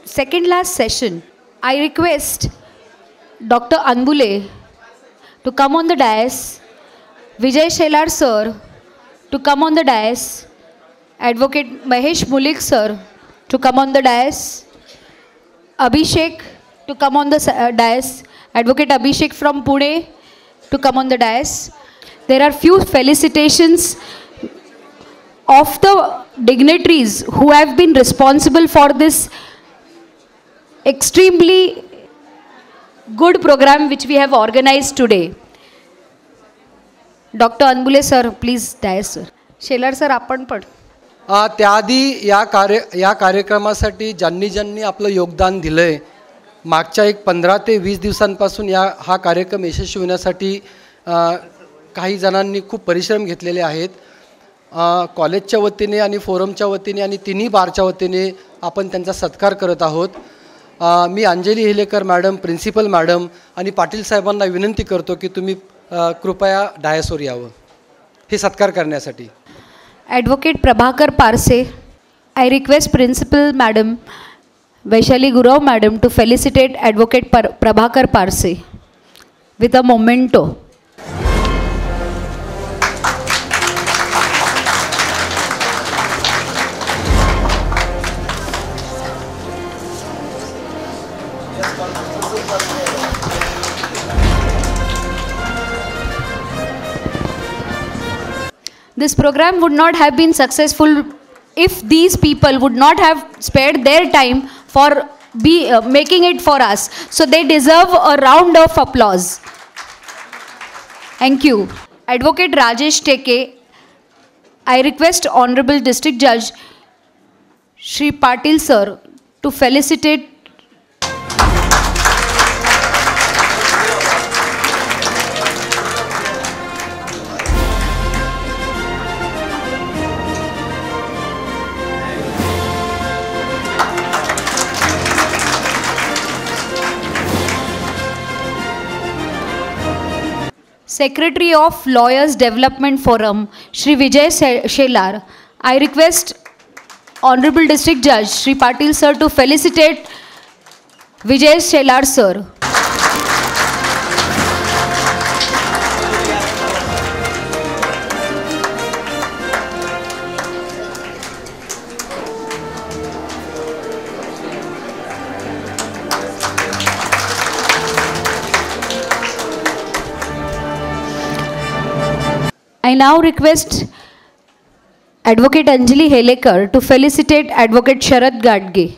second last session, I request Dr. Anbule to come on the dais, Vijay Shelar sir to come on the dais, Advocate Mahesh Mulik sir to come on the dais, Abhishek to come on the dais, Advocate Abhishek from Pune to come on the dais. There are few felicitations of the dignitaries who have been responsible for this extremely good program which we have organized today. Dr. Anbule sir, please dais sir. Shelar sir, आपण पण. त्याआधी या कार्यक्रमासाठी ज्यांनी आपलं योगदान दिलंय, मागच्या एक 15 ते 20 दिवसांपासून हा कार्यक्रम यशस्वी होण्यासाठी काही जणांनी खूप परिश्रम घेतलेले आहेत. कॉलेजच्या वतीने आणि फोरमच्या वतीने आणि तिन्ही बारच्या वतीने आपण त्यांचा सत्कार करत आहोत. मी अंजली हेलेकर मॅडम, प्रिन्सिपल मॅडम आणि पाटील साहेबांना विनंती करतो की तुम्ही कृपया डायसवर यावं हे सत्कार करण्यासाठी. Advocate Prabhakar Parse, I request Principal Madam Vaishali Gurov Madam to felicitate Advocate Prabhakar Parse with a memento. This program would not have been successful if these people would not have spared their time for making it for us. So they deserve a round of applause. Thank you. Advocate Rajesh Teke, I request Honorable District Judge Shri Patil sir to felicitate Secretary of Lawyers Development Forum, Shri Vijay Shelar. I request Honorable District Judge Shri Patil sir to felicitate Vijay Shelar sir. I now request Advocate Anjali Helekar to felicitate Advocate Sharad Gadge.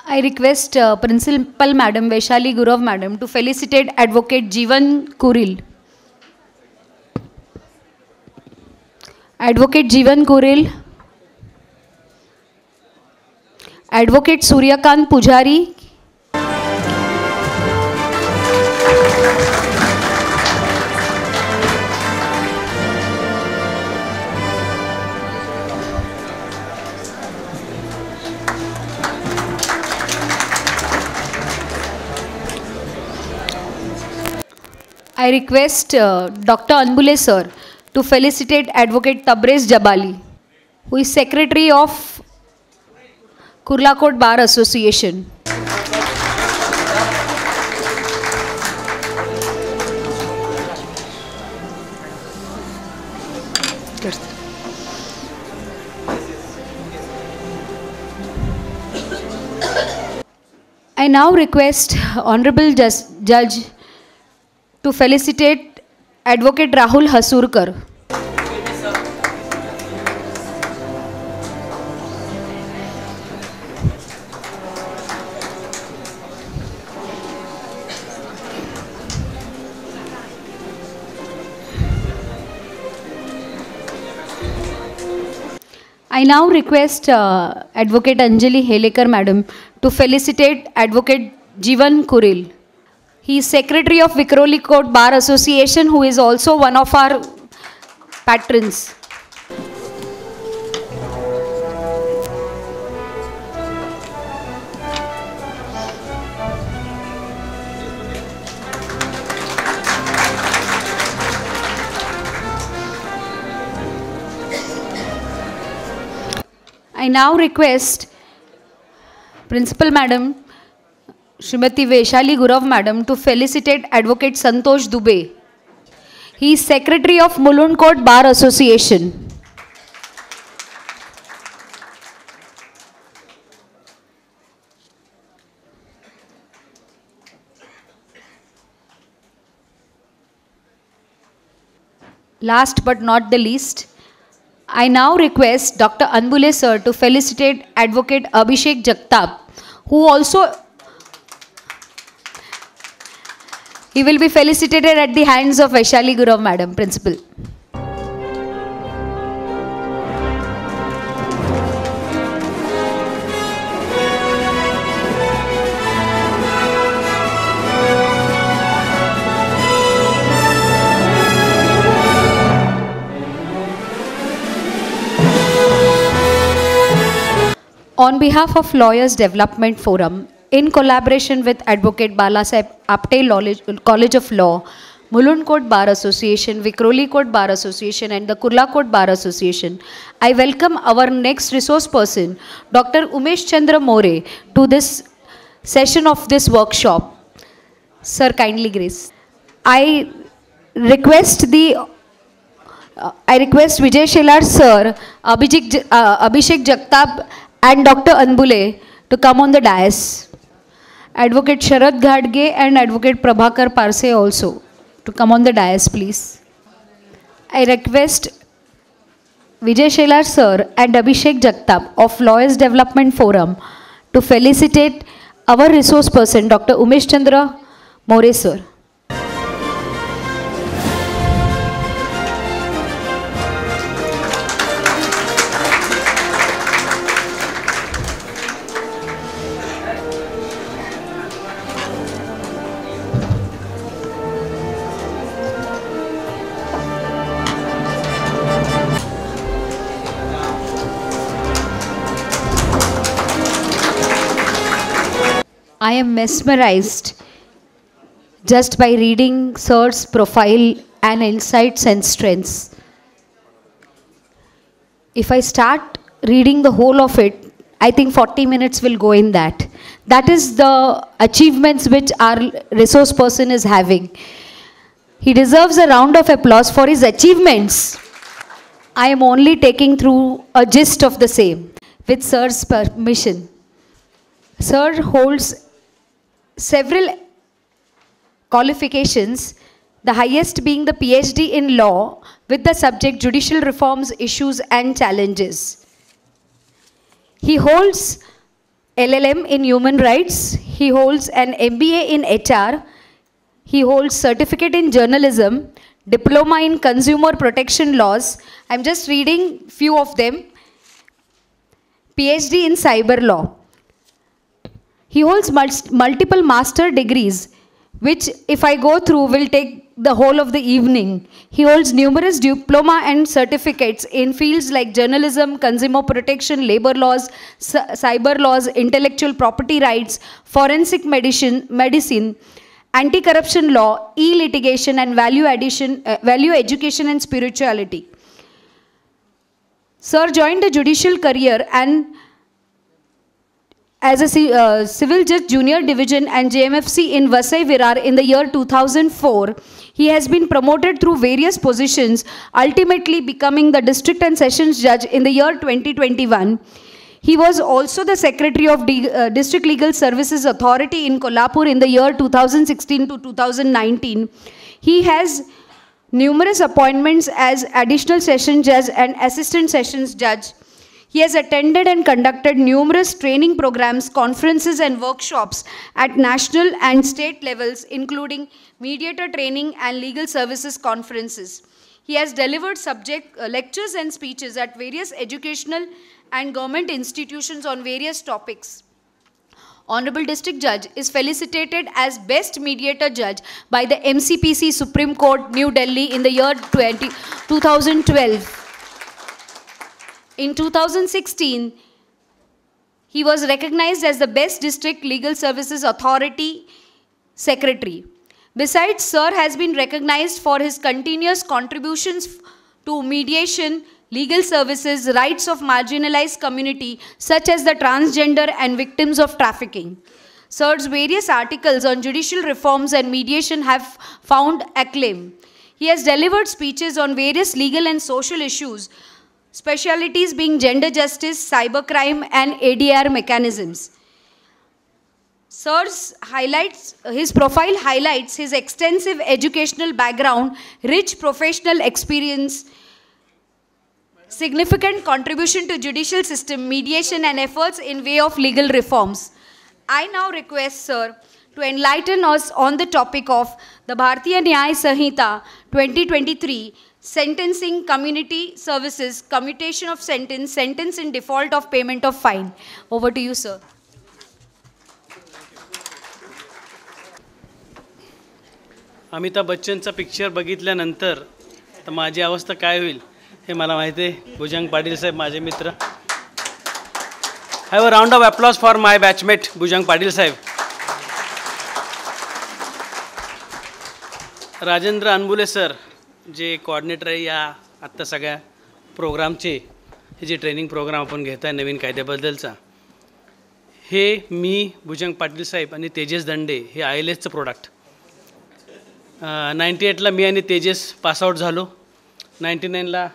I request Principal Madam Vaishali Gurov Madam to felicitate Advocate Jeevan Kuril. Advocate Jeevan Kuril, Advocate Suryakant Pujari, I request Dr. Anbule sir to felicitate Advocate Tabrez Jabali, who is Secretary of Kurlakot Bar Association. I now request Honorable Judge to felicitate Advocate Rahul Hasurkar. I now request Advocate Anjali Helekar Madam to felicitate Advocate Jeevan Kuril. He is Secretary of Vikhroli Court Bar Association, who is also one of our patrons. now request Principal Madam Srimati Vaishali Gurav Madam to felicitate Advocate Santosh Dubey. He is Secretary of Mulund Court Bar Association. Last but not the least, I now request Dr. Anbule sir to felicitate Advocate Abhishek Jagtap, who also he will be felicitated at the hands of Vaishali Gurav Madam, Principal. On behalf of Lawyers Development Forum, in collaboration with Advocate Balasaheb Apte College of Law, Mulund Court Bar Association, Vikhroli Court Bar Association and the Kurla Court Bar Association, I welcome our next resource person, Dr. Umesh Chandra More, to this session of this workshop. Sir, kindly grace. I request Vijay Shelar sir, Abhishek Jagtap and Dr. Anbule to come on the dais. Advocate Sharad Ghadge and Advocate Prabhakar Parse also to come on the dais, please. I request Vijay Shelar sir and Abhishek Jagtap of Lawyers Development Forum to felicitate our resource person, Dr. Umesh Chandra More sir. I am mesmerized just by reading sir's profile and insights and strengths. If I start reading the whole of it, I think 40 minutes will go in that. That is the achievements which our resource person is having. He deserves a round of applause for his achievements. I am only taking through a gist of the same with sir's permission. Sir holds several qualifications, the highest being the PhD in law with the subject judicial reforms, issues and challenges. He holds LLM in human rights. He holds an MBA in HR. He holds certificate in journalism, diploma in consumer protection laws. I'm just reading few of them. PhD in cyber law. He holds multiple master degrees, which if I go through will take the whole of the evening. He holds numerous diploma and certificates in fields like journalism, consumer protection, labor laws, cyber laws, intellectual property rights, forensic medicine, anti-corruption law, e-litigation and value education and spirituality. Sir joined a judicial career and as a civil judge junior division and JMFC in Vasai Virar in the year 2004. He has been promoted through various positions, ultimately becoming the district and sessions judge in the year 2021. He was also the secretary of District Legal Services Authority in Kolhapur in the year 2016 to 2019. He has numerous appointments as additional session judge and assistant sessions judge. He has attended and conducted numerous training programs, conferences and workshops at national and state levels, including mediator training and legal services conferences. He has delivered lectures and speeches at various educational and government institutions on various topics. Honorable District Judge is felicitated as Best Mediator Judge by the MCPC Supreme Court, New Delhi in the year 2012. In 2016, he was recognized as the Best District Legal Services Authority Secretary. Besides, Sir has been recognized for his continuous contributions to mediation, legal services, rights of marginalized community such as the transgender and victims of trafficking. Sir's various articles on judicial reforms and mediation have found acclaim. He has delivered speeches on various legal and social issues, specialties being gender justice, cybercrime, and ADR mechanisms. His profile highlights his extensive educational background, rich professional experience, significant contribution to judicial system, mediation, and efforts in way of legal reforms. I now request Sir to enlighten us on the topic of the Bharatiya Nyaya Sanhita 2023, sentencing, community services, commutation of sentence, sentence in default of payment of fine. Over to you, sir. Amitabh बच्चनचा picture बघितल्यानंतर तर माझी अवस्था काय होईल हे मला माहिती आहे. भुजंग पाटील साहेब माझे मित्र. Have a round of applause for my batchmate Bhujang Patil साहेब. राजेंद्र अनबुले सर जे कोऑर्डिनेटर आहे या आत्ता सगळ्या प्रोग्रामचे, हे जे ट्रेनिंग प्रोग्राम आपण घेत आहे नवीन कायद्याबद्दलचा, हे मी भुजंग पाटील साहेब आणि तेजस दंडे हे ILSचं प्रोडक्ट. 98ला मी आणि तेजस पासआउट झालो. 99ला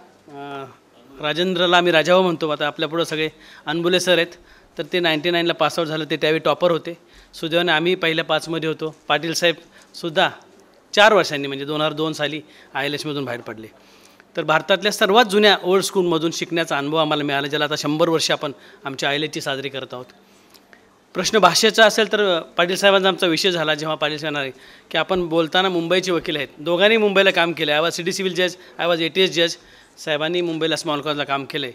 राजेंद्रला आम्ही राजाभाऊ म्हणतो. आता आपल्यापुढं सगळे अनबुले सर आहेत, तर ते 99ला पासआउट झालं. ते त्यावेळी टॉपर होते. सुदैवाने आम्ही पहिल्या 5मध्ये होतो. पाटील साहेबसुद्धा 4 वर्षांनी म्हणजे 2002 साली ILSमधून बाहेर पडले. तर भारतातल्या सर्वात जुन्या ओल्ड स्कूलमधून शिकण्याचा अनुभव आम्हाला मिळाला, ज्याला आता 100 वर्ष आपण आमच्या ILSची साजरी करत आहोत. प्रश्न भाषेचा असेल तर पाटील साहेबांचा आमचा विषय झाला. जेव्हा पाटील साहेब म्हणाले की आपण बोलताना मुंबईचे वकील आहेत, दोघांनी मुंबईला काम केलं आहे. आय वॉज सिटी सिव्हिल जज, आय वॉज ATS जज. साहेबांनी मुंबईला स्मॉल कॉजला काम केलं आहे.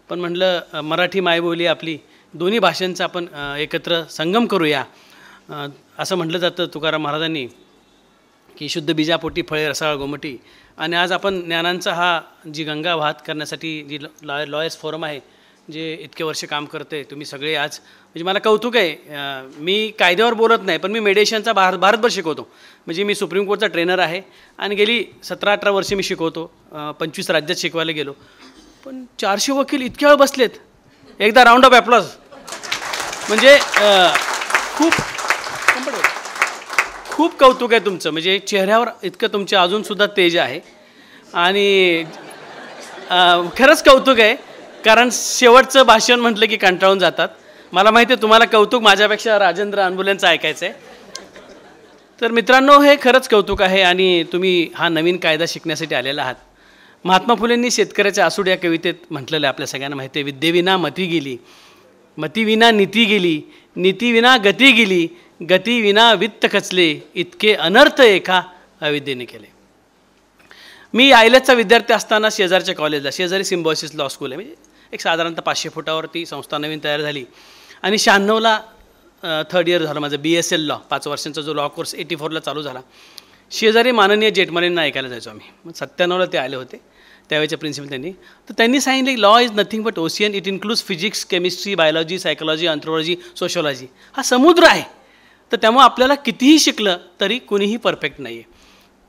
पण म्हटलं मराठी मायबोली आपली, दोन्ही भाषांचा आपण एकत्र संगम करूया. असं म्हटलं जातं तुकाराम महाराजांनी की शुद्ध बीजापोटी फळे रसाळ गोमटी. आणि आज आपण ज्ञानांचा हा जी गंगा वाहत करण्यासाठी जी लॉयर्स फोरम आहे, जे इतके वर्ष काम करते, तुम्ही सगळे आज म्हणजे मला कौतुक आहे. मी कायद्यावर बोलत नाही, पण मी मेडिएशनचा भारतभर शिकवतो. म्हणजे मी सुप्रीम कोर्टचा ट्रेनर आहे आणि गेली 17-18 वर्षे मी शिकवतो. 25 राज्यात शिकवायला गेलो. पण 400 वकील इतक्या वेळ बसलेत. एकदा राऊंड ऑफ ॲप्लॉज. म्हणजे खूप कौतुक आहे तुमचं. म्हणजे चेहऱ्यावर इतकं तुमच्या अजूनसुद्धा तेज आहे आणि खरंच कौतुक आहे. कारण शेवटचं भाषण म्हटलं की कंटाळून जातात. मला माहिती आहे तुम्हाला कौतुक माझ्यापेक्षा राजेंद्र अनबुलेंचं ऐकायचं आहे. तर मित्रांनो, हे खरंच कौतुक आहे आणि तुम्ही हा नवीन कायदा शिकण्यासाठी आलेला आहात. महात्मा फुलेंनी शेतकऱ्याच्या आसूड या कवितेत म्हटलेलं आहे, आपल्या सगळ्यांना माहिती आहे. विद्येविना मती गेली, मतीविना नीती गेली, नीतीविना गती गेली, गतीविना वित्त खचले, इतके अनर्थ एका अविद्येने केले. मी ILSचा विद्यार्थी असताना शेजारच्या कॉलेजला, शेजारी सिम्बॉयसिस लॉ स्कूल आहे, म्हणजे एक साधारणतः 500 फुटावरती संस्था नवीन तयार झाली. आणि 96ला 3rd इयर झालं माझं BSL लॉ. 5 वर्षांचा जो लॉ कोर्स 84ला चालू झाला. शेजारी माननीय जेठमलांना ऐकायला जायचो आम्ही. मग 97ला ते आले होते, त्यावेळेचे प्रिन्सिपल त्यांनी. तर त्यांनी सांगितले law is nothing but ocean, it includes physics, chemistry, biology, psychology, anthropology, sociology. हा समुद्र आहे. तर त्यामुळे आपल्याला कितीही शिकलं तरी कुणीही परफेक्ट नाही आहे.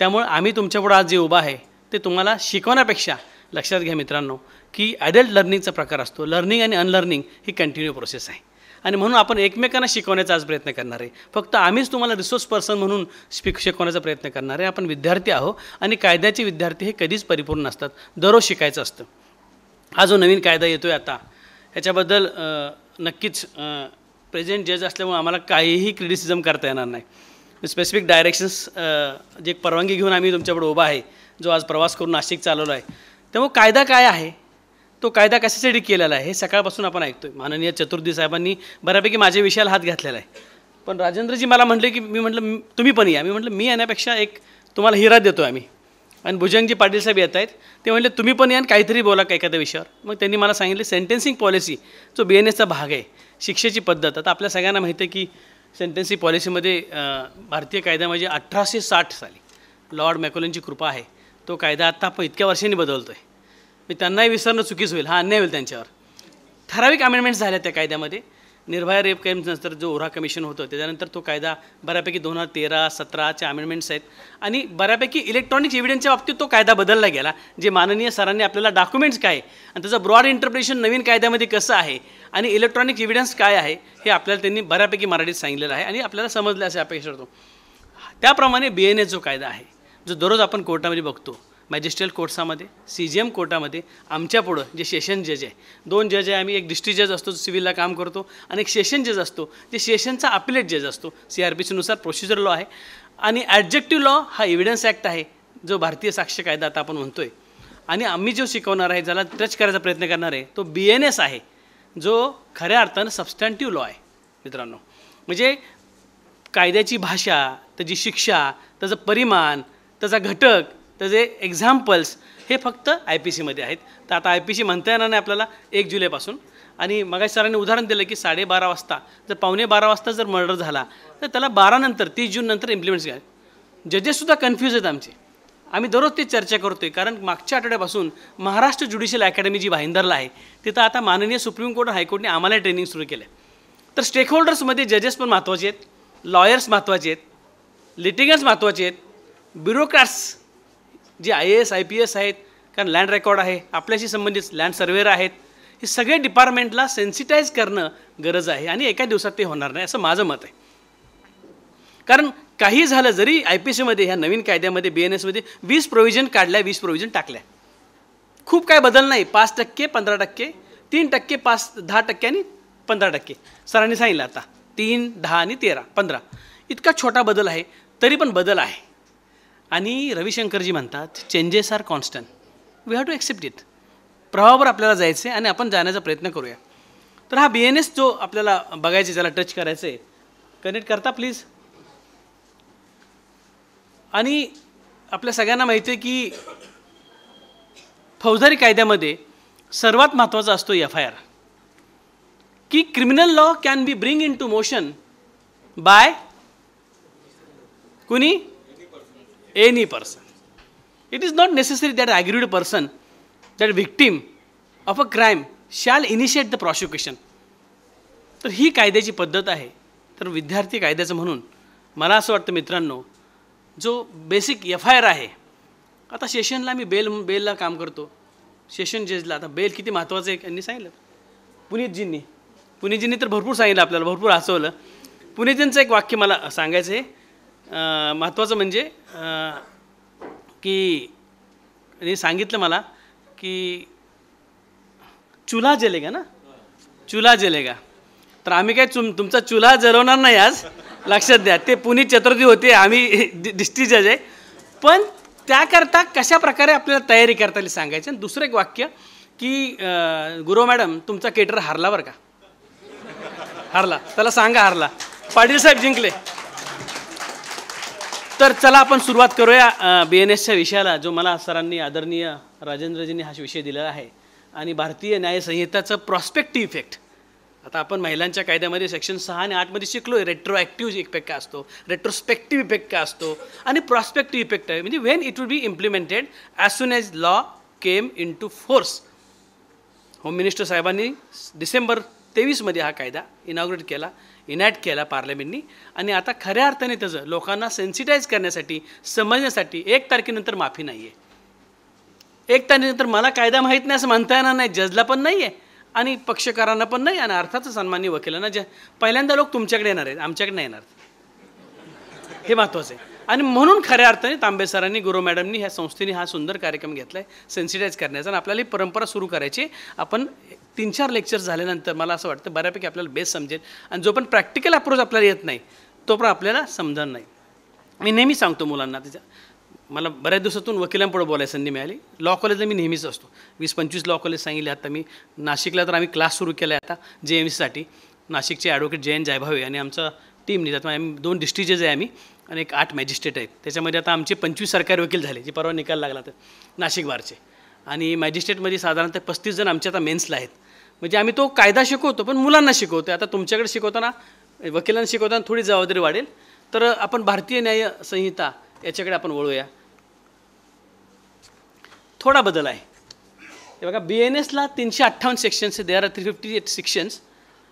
त्यामुळे आम्ही तुमच्यापुढं आज जे उभा आहे ते तुम्हाला शिकवण्यापेक्षा, लक्षात घ्या मित्रांनो, की ॲडल्ट लर्निंगचा प्रकार असतो. लर्निंग आणि अनलर्निंग ही कंटिन्यू प्रोसेस आहे. आणि म्हणून आपण एकमेकांना शिकवण्याचा आज प्रयत्न करणार आहे. फक्त आम्हीच तुम्हाला रिसोर्स पर्सन म्हणून शिकवण्याचा प्रयत्न करणार आहे. आपण विद्यार्थी आहो आणि कायद्याचे विद्यार्थी हे कधीच परिपूर्ण नसतात. दररोज शिकायचं असतं. हा जो नवीन कायदा येतो आहे आता, ह्याच्याबद्दल नक्कीच प्रेझेंट जज असल्यामुळे आम्हाला काहीही क्रिटिसिझम करता येणार नाही. स्पेसिफिक डायरेक्शन्स जे एक परवानगी घेऊन आम्ही तुमच्यापुढे उभा आहे, जो आज प्रवास करून नाशिक चालवला आहे. त्यामुळे कायदा काय आहे, तो कायदा कशासाठी केलेला आहे, हे सकाळपासून आपण ऐकतो आहे. माननीय चतुर्वेदी साहेबांनी बऱ्यापैकी माझ्या विषयाला हात घातलेला आहे. पण राजेंद्रजी मला म्हटले की मी म्हटलं तुम्ही पण या. मी म्हटलं मी येण्यापेक्षा एक तुम्हाला हिरा देतो आम्ही. आणि भुजंगजी पाटील साहेब येत आहेत, ते म्हटले तुम्ही पण या आणि काहीतरी बोला एखाद्या विषयावर. मग त्यांनी मला सांगितले सेंटेन्सिंग पॉलिसी जो BNSचा भाग आहे, शिक्षेची पद्धत. आता आपल्या सगळ्यांना माहिती आहे की सेंटेन्सिंग पॉलिसीमध्ये भारतीय कायदा म्हणजे 1860 साली लॉर्ड मॅकोलेनची कृपा आहे. तो कायदा आत्ता आपण इतक्या वर्षांनी बदलतो आहे. मी त्यांनाही विसरणं चुकीच होईल, हा अन्याय होईल त्यांच्यावर. ठराविक अमेंडमेंट्स झाल्या त्या कायद्यामध्ये. निर्भया रेप केसनंतर जो ओरा कमिशन होतं त्याच्यानंतर तो कायदा बऱ्यापैकी 2013-17च्या अमेंडमेंट्स आहेत आणि बऱ्यापैकी इलेक्ट्रॉनिक एव्हिडन्सच्या बाबतीत तो कायदा बदलला गेला. जे माननीय सरांनी आपल्याला डॉक्युमेंट्स काय आणि त्याचं ब्रॉड इंटरप्रिटेशन नवीन कायद्यामध्ये कसं आहे आणि इलेक्ट्रॉनिक एव्हिडन्स काय आहे हे आपल्याला त्यांनी बऱ्यापैकी मराठीत सांगितलेलं आहे आणि आपल्याला समजलं असे अपेक्षा करतो. त्याप्रमाणे BNS जो कायदा आहे जो दररोज आपण कोर्टामध्ये बघतो, मॅजिस्ट्रेट कोर्ट्सामध्ये, CGM कोर्टामध्ये, आमच्या पुढं जे सेशन जज आहे, 2 जज आहे आम्ही, एक डिस्ट्रिक्ट जज असतो सिव्हिलला काम करतो आणि एक सेशन जज असतो जे सेशनचा अपिलेट जज असतो. CRPCनुसार प्रोसिजर लॉ आहे आणि ॲडजेक्टिव्ह लॉ हा एव्हिडन्स ॲक्ट आहे जो भारतीय साक्ष्य कायदा आता आपण म्हणतोय. आणि आम्ही जो शिकवणार आहे ज्याला टच करायचा प्रयत्न करणार आहे तो BNS आहे जो खऱ्या अर्थानं सबस्टॅन्टिव्ह लॉ आहे मित्रांनो. म्हणजे कायद्याची भाषा, त्याची शिक्षा, त्याचं परिमाण, त्याचा घटक, त्याचे एक्झाम्पल्स हे फक्त IPCमध्ये आहेत. तर आता IPC म्हणता येणार नाही आपल्याला 1 जुलैपासून. आणि मग सरांनी उदाहरण दिलं की 12:30 वाजता जर 11:15 वाजता जर मर्डर झाला तर त्याला 12 नंतर 30 जून नंतर इम्प्लिमेंट्स घ्या. जजेससुद्धा कन्फ्यूज आहेत आमचे. आम्ही दररोज ती चर्चा करतोय कारण मागच्या आठवड्यापासून महाराष्ट्र ज्युडिशियल अकॅडमी जी भाईंदरला आहे तिथं आता माननीय सुप्रीम कोर्ट हायकोर्टने आम्हाला ट्रेनिंग सुरू केलं. तर स्टेकहोल्डर्समध्ये जजेस पण महत्त्वाचे आहेत, लॉयर्स महत्त्वाचे आहेत, लिटिगन्स महत्त्वाचे आहेत, ब्युरोक्रॅट्स जे IAS IPS आहेत, कारण लँड रेकॉर्ड आहे, आपल्याशी संबंधित लँड सर्वेअर आहेत, हे सगळे डिपार्टमेंटला सेन्सिटाईज करणं गरज आहे आणि एका दिवसात ते होणार नाही असं माझं मत आहे. कारण काही झालं जरी IPCमध्ये ह्या नवीन कायद्यामध्ये BNSमध्ये 20 प्रोव्हिजन काढल्या, 20 प्रोव्हिजन टाकल्या, खूप काय बदल नाही. 5%, 15%, 3%, 10% आणि 15%. सरांनी सांगितलं आता 3, 10 आणि 13, 15 इतका छोटा बदल आहे तरी पण बदल आहे. आणि रविशंकरजी म्हणतात changes are constant, we have to accept it. प्रवाहावर आपल्याला जायचं आहे आणि आपण जाण्याचा प्रयत्न करूया. तर हा BNS जो आपल्याला बघायचा आहे, ज्याला टच करायचं आहे, कनेक्ट करता प्लीज. आणि आपल्या सगळ्यांना माहिती आहे की फौजदारी कायद्यामध्ये सर्वात महत्त्वाचा असतो FIR, की criminal law can be bring into motion by कुणी, any person. It is not necessary that aggrieved person, that victim of a crime shall initiate the prosecution. तर ही कायद्याची पद्धत आहे. तर विद्यार्थी कायद्याचं म्हणून मला असं वाटतं मित्रांनो, जो बेसिक FIR आहे, आता सेशनला मी बेलला काम करतो, सेशन जजला आता बेल किती महत्त्वाचं आहे यांनी सांगितलं. पुनीतजींनी तर भरपूर सांगितलं आपल्याला, भरपूर हसवलं. पुनीतजींचं एक वाक्य मला सांगायचं आहे महत्त्वाचं, म्हणजे की त्यांनी सांगितलं मला की चुल्हा जलेगा ना, चुल्हा जलेगा. तर आम्ही काय तुमचा चुल्हा जलवणार नाही आज, लक्षात द्या. ते पुनीत चतुर्थी होते, आम्ही डिस्ट्रिक्ट जज आहे, पण त्याकरता कशा प्रकारे आपल्याला तयारी करता येईल सांगायचं. आणि दुसरं एक वाक्य की गुरु मॅडम तुमचा केटर हारला बरं का, हारला, त्याला सांगा हारला, पाटील साहेब जिंकले. तर चला आपण सुरुवात करूया BNSच्या विषयाला, जो मला सरांनी आदरणीय राजेंद्रजींनी हा विषय दिलेला आहे. आणि भारतीय न्यायसंहिताचं प्रॉस्पेक्टिव्ह इफेक्ट. आता आपण महिलांच्या कायद्यामध्ये सेक्शन 6 आणि 8मध्ये शिकलो आहे रेट्रोॲक्टिव्ह इफेक्ट काय असतो, रेट्रोस्पेक्टिव्ह इफेक्ट काय असतो आणि प्रॉस्पेक्टिव्ह इफेक्ट आहे म्हणजे when it will be implemented as soon as law came into force. Home minister साहेबांनी डिसेंबर 23मध्ये हा कायदा इनॉग्रेट केला, इनॅक्ट केला पार्लमेंटनी. आणि आता खऱ्या अर्थाने त्याचं लोकांना सेन्सिटाईज करण्यासाठी, समजण्यासाठी 1 तारखेनंतर माफी नाही आहे. 1 तारखेनंतर मला कायदा माहीत नाही असं म्हणता येणार नाही, जजला पण नाही आहे आणि पक्षकारांना पण नाही, आणि अर्थातच सन्माननीय वकिलांना. पहिल्यांदा लोक तुमच्याकडे येणार आहेत, आमच्याकडे नाही येणार, हे महत्त्वाचं आहे. आणि म्हणून खऱ्या अर्थाने तांबे सरांनी, गुरु मॅडमनी, ह्या संस्थेने हा सुंदर कार्यक्रम घेतला आहे सेन्सिटाईज करण्याचा. आणि आपल्याला ही परंपरा सुरू करायची. आपण 3-4 लेक्चर्स झाल्यानंतर मला असं वाटतं बऱ्यापैकी आपल्याला बेस समजेल. आणि जो पण प्रॅक्टिकल अप्रोच आपल्याला येत नाही तो पण आपल्याला समजणार नाही. मी नेहमी सांगतो मुलांना, त्याच्या मला बऱ्याच दिवसातून वकिलांपुढे बोलायची संधी मिळाली. लॉ कॉलेजला मी नेहमीच असतो, 20-25 लॉ कॉलेज सांगितले. आता मी नाशिकला तर आम्ही क्लास सुरू केला आहे आता JMCसाठी. नाशिकचे ॲडव्होकेट जयंत जायभावे आणि आमचा टीम निघतात. आम्ही 2 डिस्ट्रिक्ट जज आहे आम्ही आणि एक 8 मॅजिस्ट्रेट आहेत. त्याच्यामध्ये आता आमचे 25 सरकारी वकील झाले, जे परवा निकाल लागला तर नाशिक बारचे. आणि मॅजिस्ट्रेटमध्ये साधारणतः 35 जण आमच्या आता मेन्सला आहेत. म्हणजे आम्ही तो कायदा शिकवतो पण मुलांना शिकवतो. आता तुमच्याकडे शिकवताना, वकिलांना शिकवताना थोडी जबाबदारी वाढेल. तर आपण भारतीय न्याय संहिता याच्याकडे आपण वळूया. थोडा बदल आहे हे बघा. BNSला 358 सेक्शन्स आहे, there are 358 sections,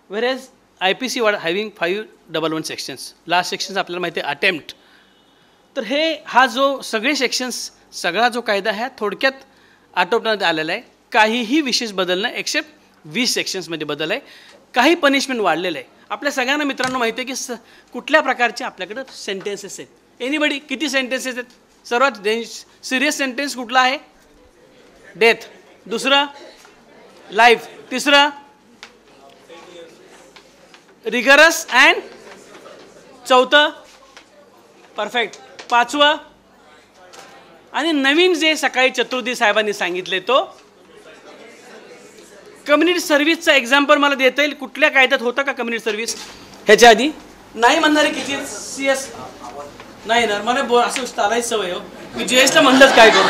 whereas IPC having 511 sections. Last sections आपल्याला माहिती आहे अटेम्प्ट. तर हा जो सगळे सेक्शन्स सगळा जो कायदा आहे थोडक्यात आटोपण्यात आलेला आहे. काहीही विशेष बदल नाही एक्सेप्ट 20 सेक्शन्समध्ये बदल आहे. काही पनिशमेंट वाढलेलं आहे. आपल्या सगळ्यांना मित्रांनो माहिती आहे की कुठल्या प्रकारचे आपल्याकडं सेंटेन्सेस आहेत. एनिबडी किती सेंटेन्सेस आहेत? सर्वात सिरियस सेंटेन्स कुठला आहे? डेथ. दुसरं लाईफ. तिसरं रिगरस अँड. चौथं परफेक्ट. पाचवं आणि नवीन जे सकाळी चतुर्वेदी साहेबांनी सांगितले तो कम्युनिटी सर्व्हिसचा एक्झाम्पल मला देता येईल? कुठल्या कायद्यात होतं का कम्युनिटी सर्व्हिस ह्याच्या आधी? नाही म्हणणारे किती? CS नाही ना. मला असं चालायची सवय हो. मी JSला म्हणलंच काय करू.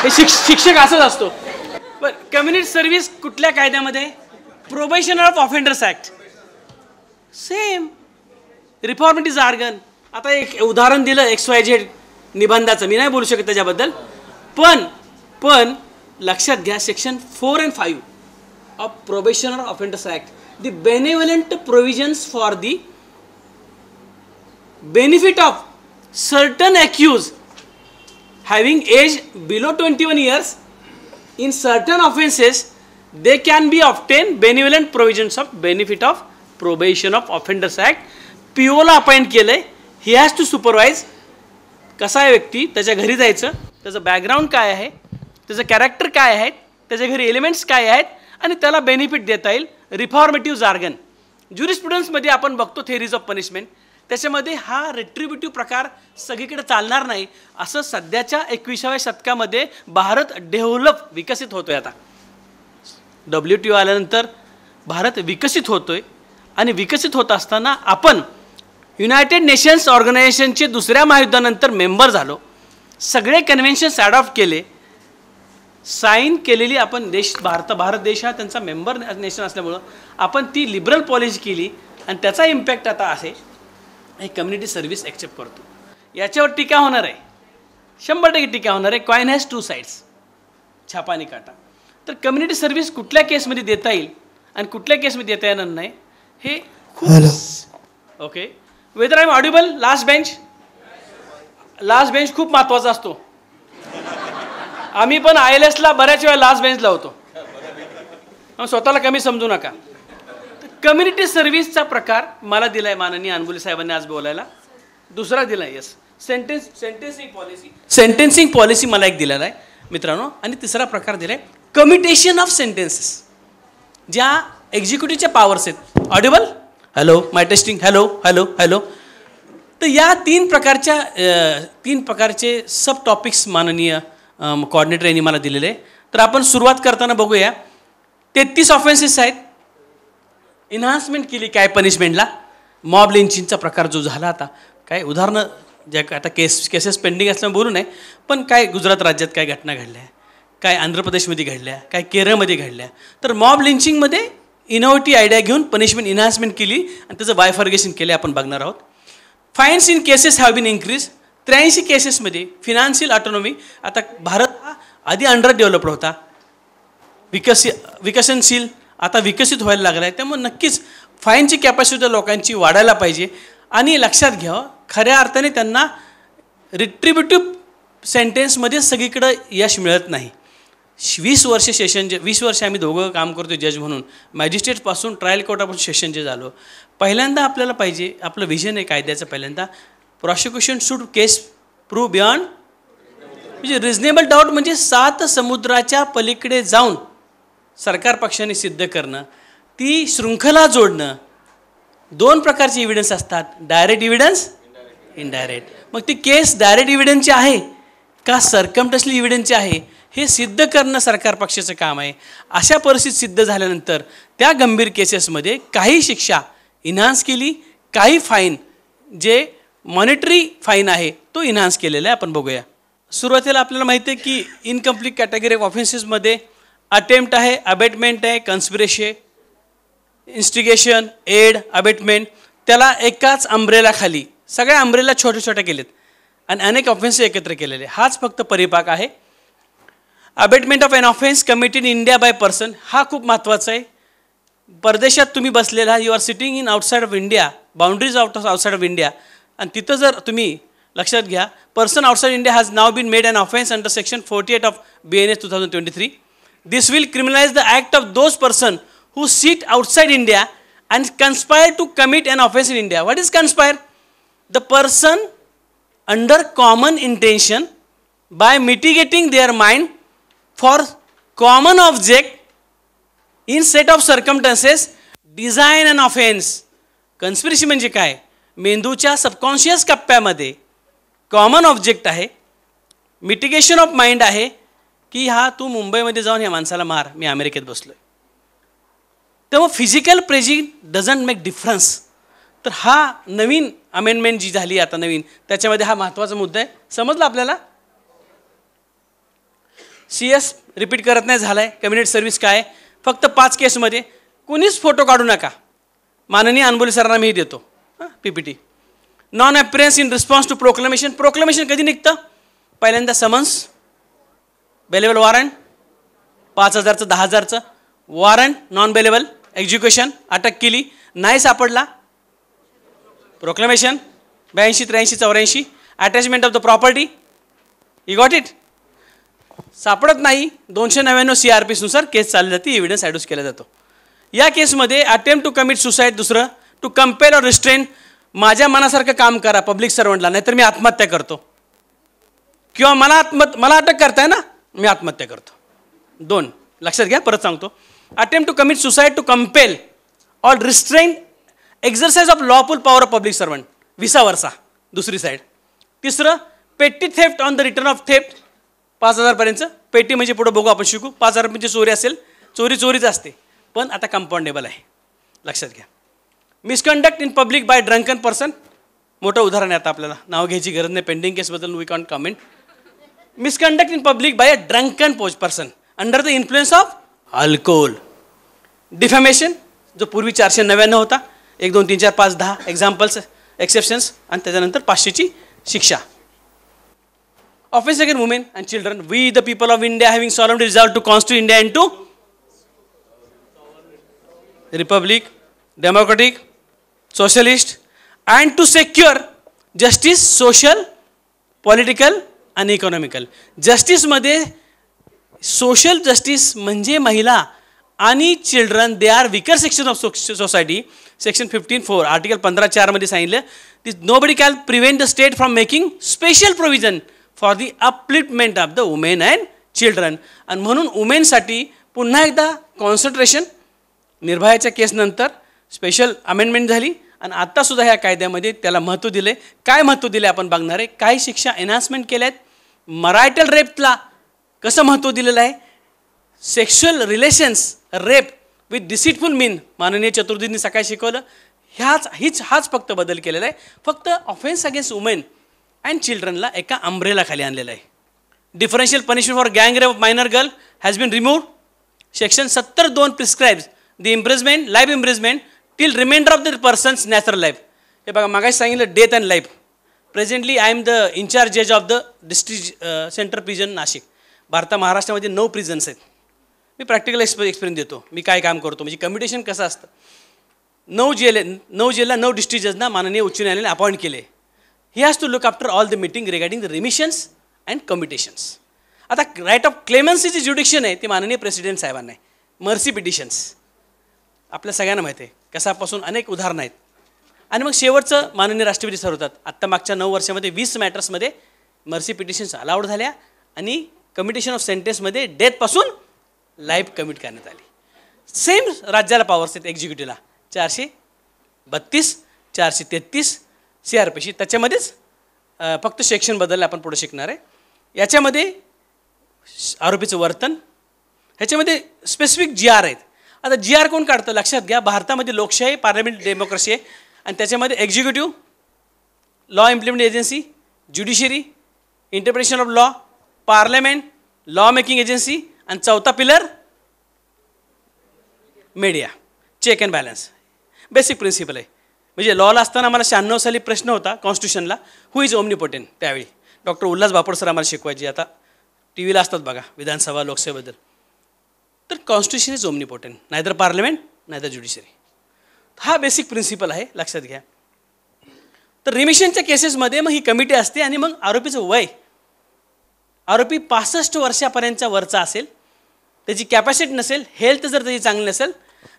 हे शिक्षक असंच असतो. पण कम्युनिटी सर्व्हिस कुठल्या कायद्यामध्ये? Probationer of offenders act. Same reformative jargon. आता एक उदाहरण दिलं XYZ निबंधाचं, मी नाही बोलू शकत त्याच्याबद्दल. पण लक्षात घ्या section 4 and 5 of probationer offenders act, the benevolent provisions for the benefit of certain accused having age below 21 years in certain offenses they can be obtained benevolent provisions of benefit of probation of offenders act. POला appoint केलंय. He has to supervise. कसा आहे व्यक्ती, त्याच्या घरी जायचं, त्याचं background काय आहे, त्याचं कॅरेक्टर काय आहे, त्याच्या घरी एलिमेंट्स काय आहेत आणि त्याला बेनिफिट देता येईल. रिफॉर्मेटिव्ह जार्गन. ज्युरिस्प्रुडन्समध्ये आपण बघतो थेरीज ऑफ पनिशमेंट, त्याच्यामध्ये हा रिट्रिब्युटिव्ह प्रकार सगळीकडे चालणार नाही असं सध्याच्या 21व्या शतकामध्ये भारत विकसित होतोय. आता WTO आल्यानंतर भारत विकसित होतोय आणि विकसित होत असताना आपण युनायटेड नेशन्स ऑर्गनायझेशनचे दुसऱ्या महायुद्धानंतर मेंबर झालो. सगळे कन्व्हेन्शन्स ॲडॉप्ट केले, साईन केलेली आपण भारत देश हा त्यांचा मेंबर नेशन असल्यामुळं आपण ती लिबरल पॉलिसी केली आणि त्याचा इम्पॅक्ट आता आहे हे कम्युनिटी सर्व्हिस ॲक्सेप्ट करतो. याच्यावर टीका होणार आहे, 100% टीका होणार आहे. Coin has 2 sides. छापा आणि काटा. तर कम्युनिटी सर्व्हिस कुठल्या केसमध्ये देता येईल आणि कुठल्या केसमध्ये देता येणार नाही हे खूप. Okay, whether I am audible? Last bench खूप महत्त्वाचा असतो. आम्ही पण ILSला बऱ्याच वेळा लास्ट बेंच लावतो, स्वतःला कमी समजू नका. कम्युनिटी सर्व्हिसचा प्रकार मला दिला आहे माननीय अनबुले साहेबांनी आज बोलायला. दुसरा दिला आहे यस सेंटेन्सिंग पॉलिसी मला एक दिलेला आहे मित्रांनो. आणि तिसरा प्रकार दिला आहे कम्युटेशन ऑफ सेंटेन्सेस, ज्या एक्झिक्युटिव्हच्या पॉवर्स आहेत. ऑडिबल? हॅलो, माय टेस्टिंग. Hello hello hello. तर या 3 प्रकारचे सब टॉपिक्स माननीय कोऑर्डिनेटर यांनी मला दिलेले आहे. तर आपण सुरुवात करताना बघूया. 33 ऑफेन्सेस आहेत. इन्हान्समेंट केली काय पनिशमेंटला. मॉब लिंचिंगचा प्रकार जो झाला, आता काय उदाहरणं ज्या आता केसेस पेंडिंग असल्यामुळे बोलू नये, पण काय गुजरात राज्यात काय घटना घडल्या, काय आंध्र प्रदेशमध्ये घडल्या, काय केरळमध्ये घडल्या. तर मॉब लिंचिंगमध्ये इनोव्हेटिव्ह आयडिया घेऊन पनिशमेंट इन्हान्समेंट केली आणि त्याचं बायफर्गेशन केले आपण बघणार आहोत. Fines in cases have been increase. 83 केसेसमध्ये फिनान्शियल ऑटोनॉमी. आता भारत हा आधी अंडर डेव्हलप्ड होता, विकसनशील, आता विकसित व्हायला लागला आहे. त्यामुळे नक्कीच फाईनची कॅपॅसिटी लोकांची वाढायला पाहिजे. आणि लक्षात घ्यावं, खऱ्या अर्थाने त्यांना रिट्रिब्युटिव्ह सेंटेन्समध्ये सगळीकडं यश मिळत नाही. 20 वर्ष सेशन 20 वर्ष आम्ही दोघं काम करतो जज म्हणून. मॅजिस्ट्रेटपासून ट्रायल कोर्टापासून सेशन जे झालो, पहिल्यांदा आपल्याला पाहिजे, आपलं व्हिजन आहे कायद्याचं, पहिल्यांदा prosecution should case prove beyond म्हणजे रिजनेबल डाऊट, म्हणजे 7 समुद्राच्या पलीकडे जाऊन सरकार पक्षाने सिद्ध करणं, ती शृंखला जोडणं. 2 प्रकारचे एव्हिडन्स असतात, डायरेक्ट एव्हिडन्स, इनडायरेक्ट. मग ती केस डायरेक्ट एव्हिडन्सची आहे का सर्कमटन्शियल एव्हिडन्सची आहे हे सिद्ध करणं सरकार पक्षाचं काम आहे. अशा परिस्थितीत सिद्ध झाल्यानंतर त्या गंभीर केसेसमध्ये काही शिक्षा इन्हान्स केली, काही फाईन जे मॉनिटरी फाईन आहे तो इन्हान्स केलेला आहे. आपण बघूया. सुरुवातीला आपल्याला माहिती आहे की इनकम्प्लीट कॅटेगरी ऑफ ऑफेन्सेसमध्ये अटेम्प्ट आहे, अबेटमेंट आहे, कन्स्पिरेसी, इन्स्टिगेशन, एड, अबेटमेंट. त्याला एकाच अंब्रेलाखाली सगळ्या अंब्रेला छोटे छोटे केलेत आणि अनेक ऑफेन्सेस एकत्र केलेले. हाच फक्त परिपाक आहे. Abetment of an offence committed in India by person, हा खूप महत्त्वाचा आहे. परदेशात तुम्ही बसलेला, you are sitting in outside of India, boundaries outside of India, आणि तिथं जर तुम्ही लक्षात घ्या, person outside India has now been made an offence under section 48 of BNS 2023. This will criminalise the act of those person who sit outside India and conspire to commit an offense in India. What is conspire? The person under common intention by mitigating their mind for common object in set of circumstances design an offense. Conspiracy म्हणजे काय? मेंदूच्या subconscious कप्प्यामध्ये common object आहे, mitigation of mind आहे की हा तू मुंबईमध्ये जाऊन ह्या माणसाला मार, मी अमेरिकेत बसलोय. तेव्हा physical praising doesn't make difference. तर हा नवीन अमेंडमेंट जी झाली आता नवीन, त्याच्यामध्ये हा महत्त्वाचा मुद्दा आहे. समजलं आपल्याला? CS रिपीट करत नाही झाला आहे. कम्युनिटी सर्व्हिस काय? फक्त 5 केसमध्ये कुणीच फोटो काढू नका. माननीय अनबोली सरांना मी देतो PPT. Non appearance in response to proclamation. Proclamation कधी निघतं? पहिल्यांदा समन्स, बेलेबल वॉरंट, 5,000चं 10,000चं वॉरंट, नॉन बेलेबल, एक्झिक्युशन, अटक केली, नाही सापडला, proclamation, 82, 83, 84, attachment of the property, you got it. सापडत नाही, 299 CRPS नुसार केस चालली जाते, एव्हिडन्स ॲड्यूस केला जातो. या केसमध्ये अटेम्प्ट टू कमिट सुसाईड, दुसरं टू कंपेल ऑर रिस्ट्रेन, माझ्या मनासारखं काम करा पब्लिक सर्वंटला, नाहीतर मी आत्महत्या करतो, किंवा मला अटक करताय ना, मी आत्महत्या करतो. 2 लक्षात घ्या, परत सांगतो. Attempt to commit suicide, to compel or restrain exercise of lawful power of public servant, vice versa, दुसरी साईड. तिसरं petty theft on the return of theft, 5,000 पर्यंत. पेटी म्हणजे पुढे बघू आपण शिकू. 5,000 रुपयांची चोरी असेल, चोरीच असते, पण आता कंपाऊंडेबल आहे, लक्षात घ्या. Misconduct in public by drunken person, मोठं उदाहरण आहे, आता आपल्याला नाव घ्यायची गरज नाही, पेंडिंग केसबद्दल we can't comment. Misconduct in public by a drunken person under the influence of alcohol. Defamation, जो पूर्वी 499 होता, 1 2 3 4 5 10 एक्झाम्पल्स, एक्सेप्शन्स, आणि त्याच्यानंतर 500ची शिक्षा. Offence against women and children. We the people of India having solemnly resolved to constitute India into republic, democratic, socialist, and to secure justice, social, political आणि economical. जस्टिसमध्ये social justice म्हणजे महिला आणि children, they are weaker section of society. Section 15(4) article 15(4) मध्ये सांगितलं, this nobody can prevent the state from making special provision for the upliftment of the women and children. आणि म्हणून वुमेनसाठी पुन्हा एकदा कॉन्सन्ट्रेशन, निर्भयाच्या केसनंतर स्पेशल अमेंडमेंट झाली, आणि आत्तासुद्धा ह्या कायद्यामध्ये त्याला महत्त्व दिले. काय महत्त्व दिले आपण बघणार आहे. काही शिक्षा एनहान्समेंट केल्या आहेत. मरायटल रेपला कसं महत्त्व दिलेलं आहे. सेक्शुअल रिलेशन्स, रेप विथ डिसिटफुल मीन, माननीय चतुर्वेदींनी सकाळी शिकवलं. हाच फक्त बदल केलेला आहे. फक्त ऑफेन्स अगेन्स्ट वुमेन अँड चिल्ड्रनला एका अंब्रेलाखाली आणलेलं आहे. डिफरन्शियल पनिशमेंट फॉर गँग rape of minor girl has been removed. Section 70(2) prescribes the imprisonment, life imprisonment till remainder of the person's natural life. हे बघा, मागाशी सांगितलं death and life. Presently I am the incharge जज of the district centre prison Nashik. महाराष्ट्रामध्ये 9 प्रिझन्स आहेत. मी practical experience देतो, मी काय काम करतो, म्हणजे कम्युनिकेशन कसं असतं. 9 जेलला 9 डिस्ट्रिक्ट जजना माननीय उच्च न्यायालयाने अपॉइंट केले. He has to look after all the meeting regarding the remissions and commutations. आता राईट ऑफ क्लेमन्सी जे ज्युडिक्शन आहे ते माननीय प्रेसिडेंट साहेबांना आहे. मर्सी पिटिशन्स आपल्या सगळ्यांना माहिती आहे, कसापासून अनेक उदाहरणं आहेत. आणि मग शेवटचं माननीय राष्ट्रपती सर होतात. आत्ता मागच्या 9 वर्षामध्ये 20 मॅटर्समध्ये मर्सी पिटिशन्स अलाउड झाल्या, आणि कम्युटेशन ऑफ सेंटेन्समध्ये डेथपासून लाईफ कमिट करण्यात आली. सेम राज्याला पॉवर्स आहेत एक्झिक्युटिव्हला, 432, 433 CRPC. त्याच्यामध्येच फक्त सेक्शन बदललं, आपण पुढे शिकणार आहे. याच्यामध्ये आरोपीचं वर्तन, ह्याच्यामध्ये स्पेसिफिक GR आहेत. आता GR कोण काढतं लक्षात घ्या. भारतामध्ये लोकशाही, पार्लमेंट डेमोक्रेसी आहे, आणि त्याच्यामध्ये executive, law implement agency, judiciary, interpretation of law, parliament, law making agency, आणि चौथा pillar media, check and balance. Basic principle आहे. म्हणजे लॉला असताना आम्हाला 96 साली प्रश्न होता कॉन्स्टिट्यूशनला, हु इज ओमनिपोटेंट. त्यावेळी डॉक्टर उल्हास बापड सर आम्हाला शिकवायचे. आता टी व्हीला असतात बघा विधानसभा लोकसभेबद्दल. तर कॉन्स्टिट्यूशन इज ओमनिपोटेंट, नायदर पार्लमेंट नाही तर ज्युडिशरी. हा बेसिक प्रिन्सिपल आहे, लक्षात घ्या. तर रिमिशनच्या केसेसमध्ये मग ही कमिटी असते आणि मग आरोपीचं वय, आरोपी 65 वर्षापर्यंतच्या वरचा असेल, त्याची कॅपॅसिटी नसेल, हेल्थ जर त्याची चांगली नसेल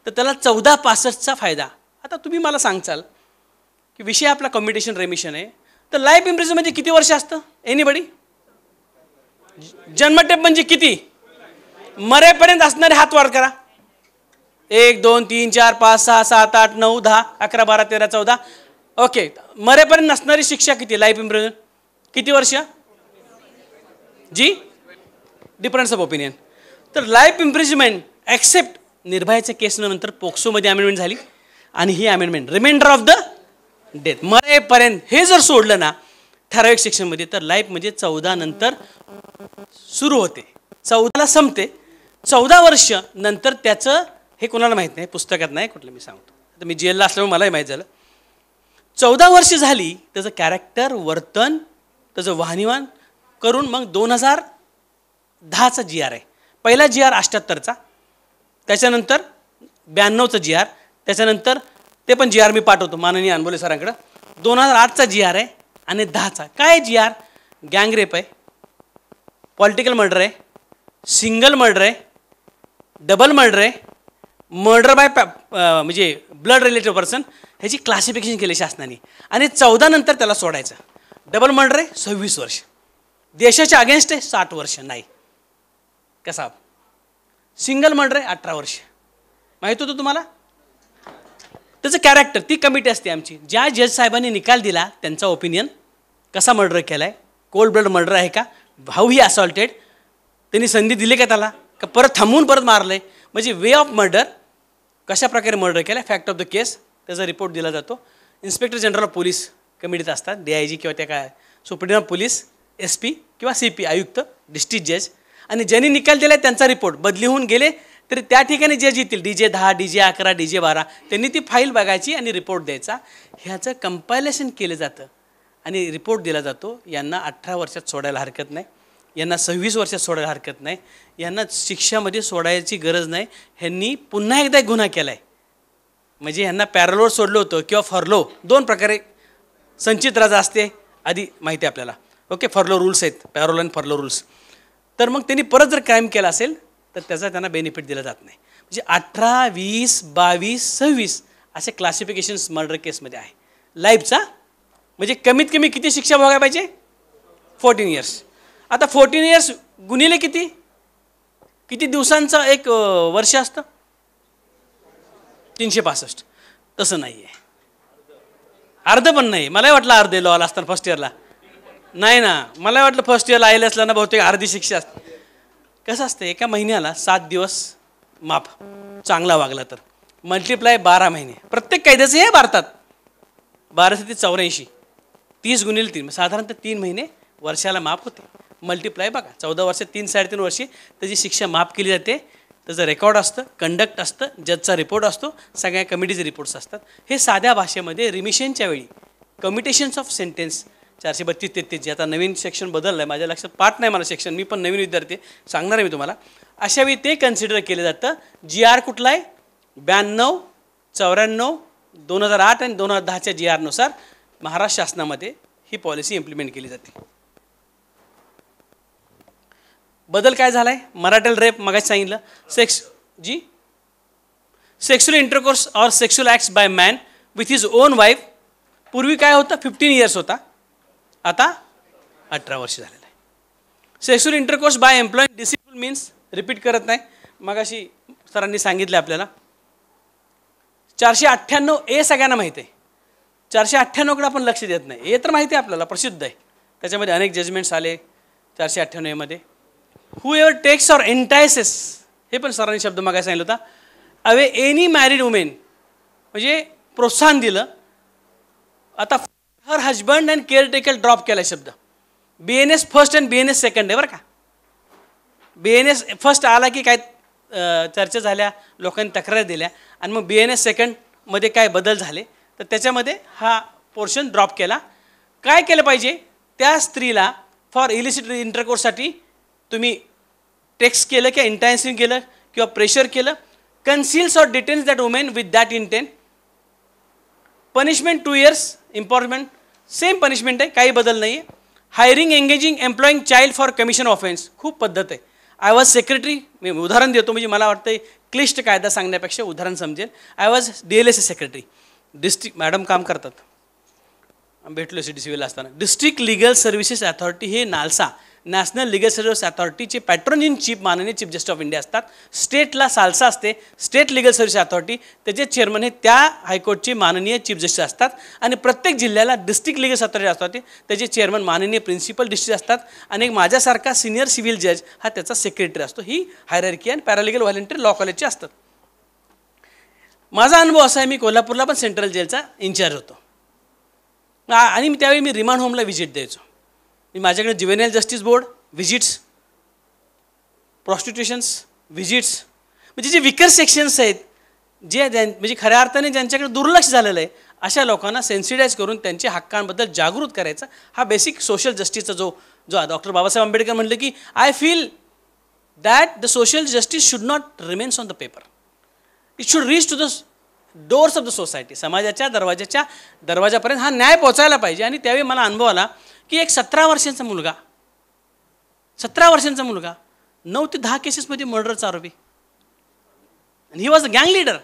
तर त्याला 1465चा फायदा. आता तुम्ही मला सांगचाल की विषय आपला कम्युटेशन रेमिशन आहे, तर लाईफ इम्प्रिझनमध्ये किती वर्ष असतं? एनीबडी? जन्मटेप म्हणजे किती? मरेपर्यंत असणारे हात वर करा. 1 2 3 4 5 6 7 8 9 10 11 12 13 14. ओके, मरेपर्यंत नसणारी शिक्षा किती? लाईफ इम्प्रिझन किती वर्ष? जी, डिफरन्स ऑफ ओपिनियन. तर लाईफ इम्प्रिजमेंट ॲक्सेप्ट निर्भयाच्या केसनंतर पोक्सोमध्ये अमेंडमेंट झाली आणि ही amendment remainder of the death, मरेपर्यंत हे जर सोडलं ना ठराविक सेक्शनमध्ये, तर लाईफ म्हणजे 14 नंतर सुरू होते, 14ला संपते. 14 वर्ष नंतर त्याचं, हे कोणाला माहीत नाही, पुस्तकात नाही कुठलं, मी सांगतो. आता मी जेलला असल्यामुळे मलाही माहीत झालं. 14 वर्ष झाली त्याचं कॅरेक्टर, वर्तन, त्याचं वाहनिवान करून मग 2010चा GR आहे. पहिला GR 78चा, त्याच्यानंतर 92चा GR, त्याच्यानंतर ते पण GR मी पाठवतो माननीय अनबोले सरांकडं. 2008चा GR आहे आणि 10चा काय GR? गँगरेप आहे, पॉलिटिकल मर्डर आहे, सिंगल मर्डर आहे, डबल मर्डर आहे, मर्डर बाय म्हणजे ब्लड रिलेटिव्ह पर्सन, ह्याची क्लासिफिकेशन केली शासनाने. आणि 14 नंतर त्याला सोडायचं. डबल मर्डर आहे 26 वर्ष, देशाच्या अगेन्स्ट आहे 60 वर्ष नाही कसा. सिंगल मर्डर आहे 18 वर्ष. माहीत होतं तुम्हाला? त्याचं कॅरेक्टर, ती कमिटी असते आमची. ज्या जज साहेबांनी निकाल दिला त्यांचा ओपिनियन, कसा मर्डर केला आहे, कोल्ड ब्लड मर्डर आहे का, हाऊ ही असॉल्टेड, त्यांनी संधी दिली का त्याला, का परत थांबवून परत मारलं आहे, म्हणजे वे ऑफ मर्डर, कशा प्रकारे मर्डर केला, फॅक्ट ऑफ द केस, त्याचा रिपोर्ट दिला जातो. इन्स्पेक्टर जनरल ऑफ पोलीस कमिटीत असतात, DIG किंवा त्या काय सुप्रिटेंडंट ऑफ पोलीस, SP किंवा CP, आयुक्त, डिस्ट्रिक्ट जज. आणि ज्यांनी निकाल दिला त्यांचा रिपोर्ट बदली होऊन गेले तरी त्या ठिकाणी जज येतील, DJ 10, DJ 11, DJ 12, त्यांनी ती फाईल बघायची आणि रिपोर्ट द्यायचा. ह्याचं कंपायलेशन केलं जातं आणि रिपोर्ट दिला जातो. यांना 18 वर्षात सोडायला हरकत नाही, यांना 26 वर्षात सोडायला हरकत नाही, यांना शिक्षामध्ये सोडायची गरज नाही, ह्यांनी पुन्हा एकदा एक गुन्हा केला आहे, म्हणजे ह्यांना पॅरोलवर सोडलं होतं किंवा फरलो, 2 प्रकारे संचित रजा असते आधी माहिती आहे आपल्याला. ओके, फरलो रूल्स आहेत, पॅरोल आणि फरलो रूल्स. तर मग त्यांनी परत जर क्राईम केला असेल तर त्याचा त्यांना बेनिफिट दिला जात नाही. म्हणजे 18, 20, 22, 26 असे क्लासिफिकेशन्स मर्डर केसमध्ये आहे. लाईफचा म्हणजे कमीत कमी किती शिक्षा भोगायला पाहिजे? 14 इयर्स. आता 14 इयर्स गुणिले किती, किती दिवसांचं एक वर्ष असतं? 365. तसं नाही आहे, अर्ध पण नाही. मलाही वाटलं अर्धे लॉला असताना फर्स्ट इयरला, नाही ना, मला वाटलं फर्स्ट इयरला आयला असलं ना बहुतेक अर्धी शिक्षा असते. कसं असतं, एका महिन्याला 7 दिवस माफ, चांगला वागला तर, मल्टिप्लाय 12 महिने. प्रत्येक कायद्याचं हे भारतात 12 ते 84, 30 गुणिले 3, साधारणतः 3 महिने वर्षाला माफ होते. मल्टिप्लाय बघा, 14 वर्ष 3 3.5 वर्षे त्याची शिक्षा माफ केली जाते. त्याचं रेकॉर्ड असतं, कंडक्ट असतं, जजचा रिपोर्ट असतो, सगळ्या कमिटीचे रिपोर्ट्स असतात. हे साध्या भाषेमध्ये रिमिशनच्या वेळी कम्युटेशन्स ऑफ सेंटेन्स 432-33, आता नवीन सेक्शन बदललं आहे, माझ्या लक्षात पाठ नाही मला सेक्शन, मी पण नवीन विद्यार्थी सांगणार आहे मी तुम्हाला. अशा वेळी ते कन्सिडर केलं जातं. GR कुठला आहे? 92, 94, 2008 आणि 2010च्या GR नुसार महाराष्ट्र शासनामध्ये ही पॉलिसी इम्प्लिमेंट केली जाते. बदल काय झाला आहे? मराठल रेप मगाशी सांगितलं, sexual intercourse or sexual acts by man with his own wife. पूर्वी काय होतं? 15 इयर्स होता, आता 18 वर्ष झालेलं आहे. Sexual intercourse by employ deceitful means, repeat करत नाही, मगाशी सरांनी सांगितलं आपल्याला. 498A सगळ्यांना माहिती आहे, 498कडे आपण लक्ष देत नाही. हे तर माहिती आहे आपल्याला, प्रसिद्ध आहे, त्याच्यामध्ये अनेक जजमेंट्स आले 498मध्ये. हू एव्हर टेक्स ऑर एंटायसेस, हे पण सरांनी शब्द मागायला सांगितलं होता. अवे एनी मॅरिड वुमेन, म्हणजे प्रोत्साहन दिलं. आता her husband and caretaker drop केला शब्द. BNS first and BNS second आहे बरं का. BNS फर्स्ट आला की काय चर्चा झाल्या, लोकांनी तक्रार दिल्या, आणि मग BNS सेकंडमध्ये काय बदल झाले तर त्याच्यामध्ये हा पोर्शन ड्रॉप केला. काय केलं पाहिजे? त्या स्त्रीला फॉर इलिसिट इंटरकोर्ससाठी तुम्ही टेक्स्ट केलं किंवा इंटायन्सिंग केलं किंवा प्रेशर केलं conceals or detains that woman with that intent. Punishment 2 years, imprisonment, same punishment आहे, काही बदल नाही आहे. Hiring engaging एम्प्लॉईंग child for commission offence, खूप पद्धत आहे. आय वॉज सेक्रेटरी, मी उदाहरण देतो म्हणजे मला वाटतं क्लिष्ट कायदा सांगण्यापेक्षा उदाहरण समजेल. I was DLS secretary, district madam काम करतात, भेटलो CDCVला असताना. डिस्ट्रिक्ट लिगल सर्व्हिसेस अथॉरिटी हे नालसा, नॅशनल लिगल सर्व्हिस अथॉरिटीचे पॅट्रन इन चीफ माननीय चीफ जस्टिस ऑफ इंडिया असतात. स्टेटला सालसा असते, स्टेट लिगल सर्व्हिस अथॉरिटी, त्याचे चेअरमन हे त्या हायकोर्टचे माननीय चीफ जस्टिस असतात. आणि प्रत्येक जिल्ह्याला डिस्ट्रिक्ट लिगल अथॉरिटी असतात, त्याचे चेअरमन माननीय प्रिन्सिपल डिस्ट्रिक्ट असतात. आणि माझ्यासारखा सिनियर सिव्हिल जज हा त्याचा सेक्रेटरी असतो. ही हायरार्की आणि पॅरालिगल व्हॉलंटियर लॉ कॉलेजचे असतात. माझा अनुभव असा आहे, मी कोल्हापूरला पण सेंट्रल जेलचा इन्चार्ज होतो आणि त्यावेळी मी रिमांड होमला व्हिजिट द्यायचो. मी माझ्याकडे ज्युव्हेनाइल जस्टिस बोर्ड व्हिजिट्स, प्रॉस्टिट्यूशन्स व्हिजिट्स, म्हणजे जे विकर सेक्शन्स आहेत, जे म्हणजे खऱ्या अर्थाने ज्यांच्याकडे दुर्लक्ष झालेलं आहे, अशा लोकांना सेन्सिटाईज करून त्यांच्या हक्कांबद्दल जागृत करायचा हा बेसिक सोशल जस्टिसचा जो डॉक्टर बाबासाहेब आंबेडकर म्हटलं की I feel that the social justice should not remains on the paper, it should reach to the doors of the society. समाजाच्या दरवाजापर्यंत हा न्याय पोचायला पाहिजे. आणि त्यावेळी मला अनुभव आला की एक 17 वर्षांचा मुलगा 9 ते 10 केसेसमध्ये मर्डरचा आरोपी, आणि ही वॉज अ गँग leader.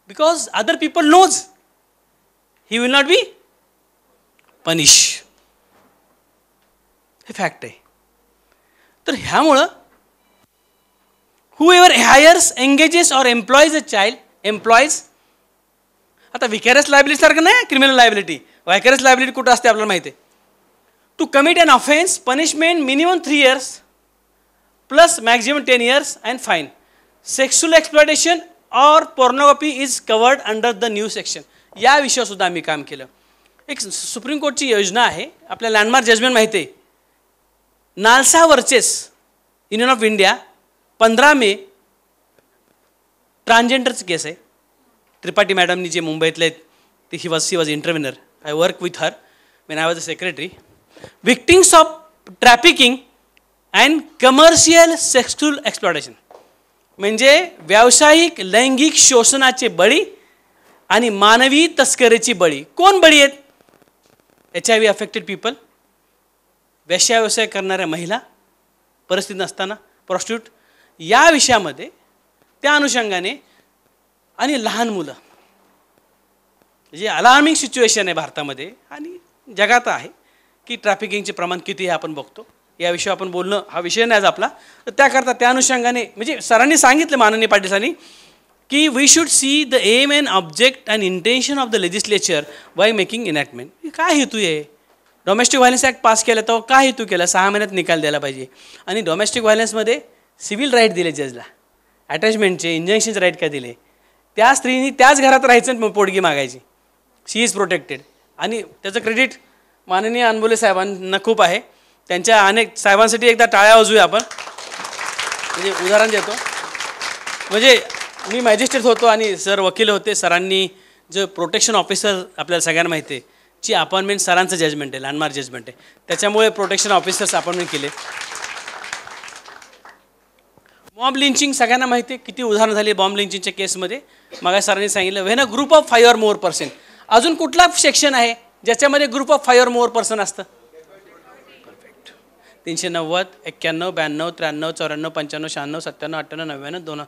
Because other people knows he will not be punish, हे फॅक्ट आहे. तर ह्यामुळं whoever hires, engages or employs a child, employs, आता विकॅरियस लायबिलिटी सारखं नाही, क्रिमिनल लायबिलिटी. व्हायकरियस लायबिलिटी कुठं असते आपल्याला माहिती आहे. To commit an offence, punishment minimum 3 years plus maximum 10 years and fine. Sexual exploitation or pornography is covered under the new section. या विषयावर सुद्धा आम्ही काम केलं. एक सुप्रीम कोर्टची योजना आहे, आपल्या लँडमार्क जजमेंट माहिती आहे. NALSA versus union of India 15 May ट्रान्सजेंडरचं केस आहे. त्रिपाठी मॅडमनी जे मुंबईतले आहेत ते she was intervener. I work with her when I was a secretary. Victims of trafficking and commercial sexual exploitation, म्हणजे व्यावसायिक लैंगिक शोषणाचे बळी आणि मानवी तस्करीची बळी. कोण बळी आहेत? HIV अफेक्टेड पीपल, वेश्या व्यवसाय करणाऱ्या महिला, परिस्थिती नसताना प्रॉस्टिट्यूट. या विषयामध्ये त्या अनुषंगाने आणि लहान मुलं, जे अलार्मिंग सिच्युएशन आहे भारतामध्ये आणि जगात आहे की ट्रॅफिकिंगचे प्रमाण किती आहे आपण बघतो. या विषयावर आपण बोलणं हा विषय नाही आज आपला. तर त्याकरता त्या अनुषंगाने म्हणजे सरांनी सांगितलं माननीय पाटील सरांनी की we should see the aim and object and intention of the legislature by making enactment. काय हेतू आहे? डोमेस्टिक व्हायलन्स ॲक्ट पास केला तर काय हेतू केला? 6 महिन्यात निकाल द्यायला पाहिजे. आणि डोमेस्टिक व्हायलन्समध्ये सिव्हिल राईट दिले जजला, अटॅचमेंटचे, इंजंक्शनचे राईट काय दिले? त्या स्त्रीनी त्याच घरात राहायचं, पोटगी मागायची. शी इज प्रोटेक्टेड. आणि त्याचं क्रेडिट माननीय अनबुले साहेबांना खूप आहे. त्यांच्या अनेक साहेबांसाठी एकदा टाळ्या वाजवूया आपण. म्हणजे उदाहरण देतो, म्हणजे मी मॅजिस्ट्रेट होतो आणि सर वकील होते. सरांनी जो प्रोटेक्शन ऑफिसर आपल्याला सगळ्यांना माहिती आहे ची अपॉइंटमेंट सरांचं जजमेंट आहे, लँडमार्क जजमेंट आहे. त्याच्यामुळे प्रोटेक्शन ऑफिसर्स अपॉइंटमेंट केले. बॉम्ब लिंचिंग सगळ्यांना माहिती आहे, किती उदाहरणं झाली बॉम्ब लिंचिंगच्या केसमध्ये. मग सरांनी सांगितलं when a group of 5 or more person. अजून कुठला सेक्शन आहे ज्याच्यामध्ये group of 5 or more person असतं? परफेक्ट. 390, 91, 92, 93, 94, 95, 96, 97, 98, 99, 2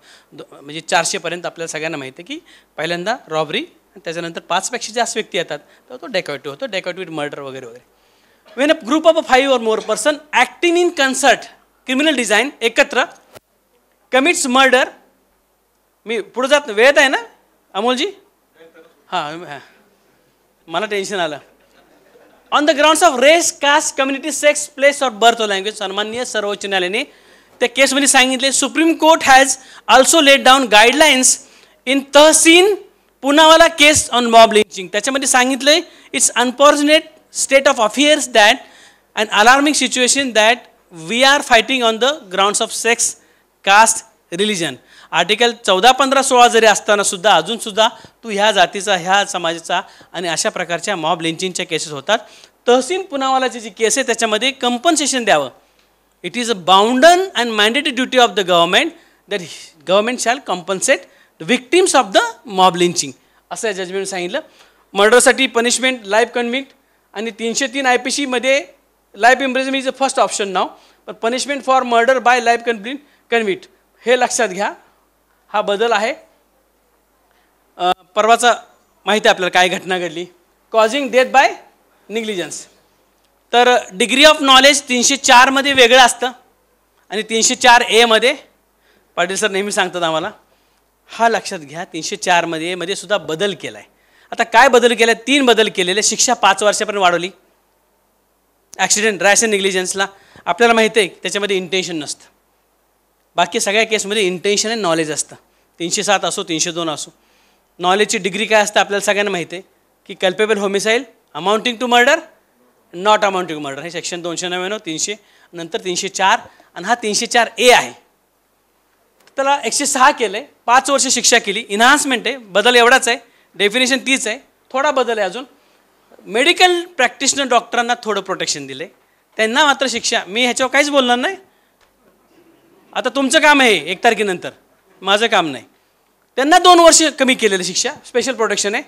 म्हणजे 400 आपल्याला सगळ्यांना माहिती आहे की पहिल्यांदा रॉबरी, त्याच्यानंतर 5पेक्षा जास्त व्यक्ती येतात तर तो डेकॉइटी होतो, डेकॉइटी विथ मर्डर वगैरे वगैरे. When a group of 5 or more person acting in concert, criminal design, एकत्र कमिट्स मर्डर. मी पुढे जात वेळेत आहे ना अमोलजी? हां, मला टेन्शन आलं. On the grounds of race, caste, community, sex, place of birth of language. सन्माननीय सर्वोच्च न्यायालयाने त्या केसमध्ये सांगितले supreme court has also laid down guidelines in Tehseen Poonawalla case on mob lynching. त्याच्यामध्ये सांगितलं it's unfortunate state of affairs that and alarming situation that we are fighting on the grounds of sex, caste, religion. Article 14, 15, 16 जरी असताना सुद्धा अजूनसुद्धा तू ह्या जातीचा, ह्या समाजाचा आणि अशा प्रकारच्या मॉब लिंचिंगच्या केसेस होतात. तहसीन पुनावालाची जी केस आहे त्याच्यामध्ये कंपन्सेशन द्यावं. It is a bounden and mandatory duty of the government that government shall compensate the victims of the mob lynching असं या जजमेंट सांगितलं. मर्डरसाठी पनिशमेंट लाईफ कन्व्हिक्ट आणि 303 IPC मध्ये life imprisonment is the first option नाव, पण punishment for murder by life convict हे लक्षात घ्या. हा बदल आहे. परवाचा माहिती आहे आपल्याला काय घटना घडली, कॉझिंग डेथ बाय निग्लिजन्स. तर डिग्री ऑफ नॉलेज 304 मध्ये वेगळं असतं आणि 304A मध्ये पाटील सर नेहमी सांगतात आम्हाला, हा लक्षात घ्या. 304 मध्ये सुद्धा बदल केला आहे. आता काय बदल केला? 3 बदल केलेले. शिक्षा 5 वर्षापर्यंत वाढवली. ॲक्सिडेंट रॅश अँड निग्लिजन्सला आपल्याला माहिती आहे त्याच्यामध्ये इंटेन्शन नसतं. बाकी सगळ्या केसमध्ये इंटेन्शन आणि नॉलेज असतं. 307 असो 302 असो. नॉलेजची डिग्री काय असतं आपल्याला सगळ्यांना माहिती आहे की culpable homicide amounting to murder not amounting to murder. हे सेक्शन 299 300 नंतर 304 आणि हा 304A आहे. त्याला 106 केलं आहे. 5 वर्ष शिक्षा केली. इन्हान्समेंट आहे. बदल एवढाच आहे. डेफिनेशन तीच आहे. थोडा बदल आहे अजून. मेडिकल प्रॅक्टिशनर डॉक्टरांना थोडं प्रोटेक्शन दिलं आहे. त्यांना मात्र शिक्षा, मी ह्याच्यावर काहीच बोलणार नाही. आता तुमचं काम आहे 1 तारखेनंतर, माझं काम नाही. त्यांना 2 वर्ष कमी केलेलं शिक्षा, स्पेशल प्रोटेक्शन आहे.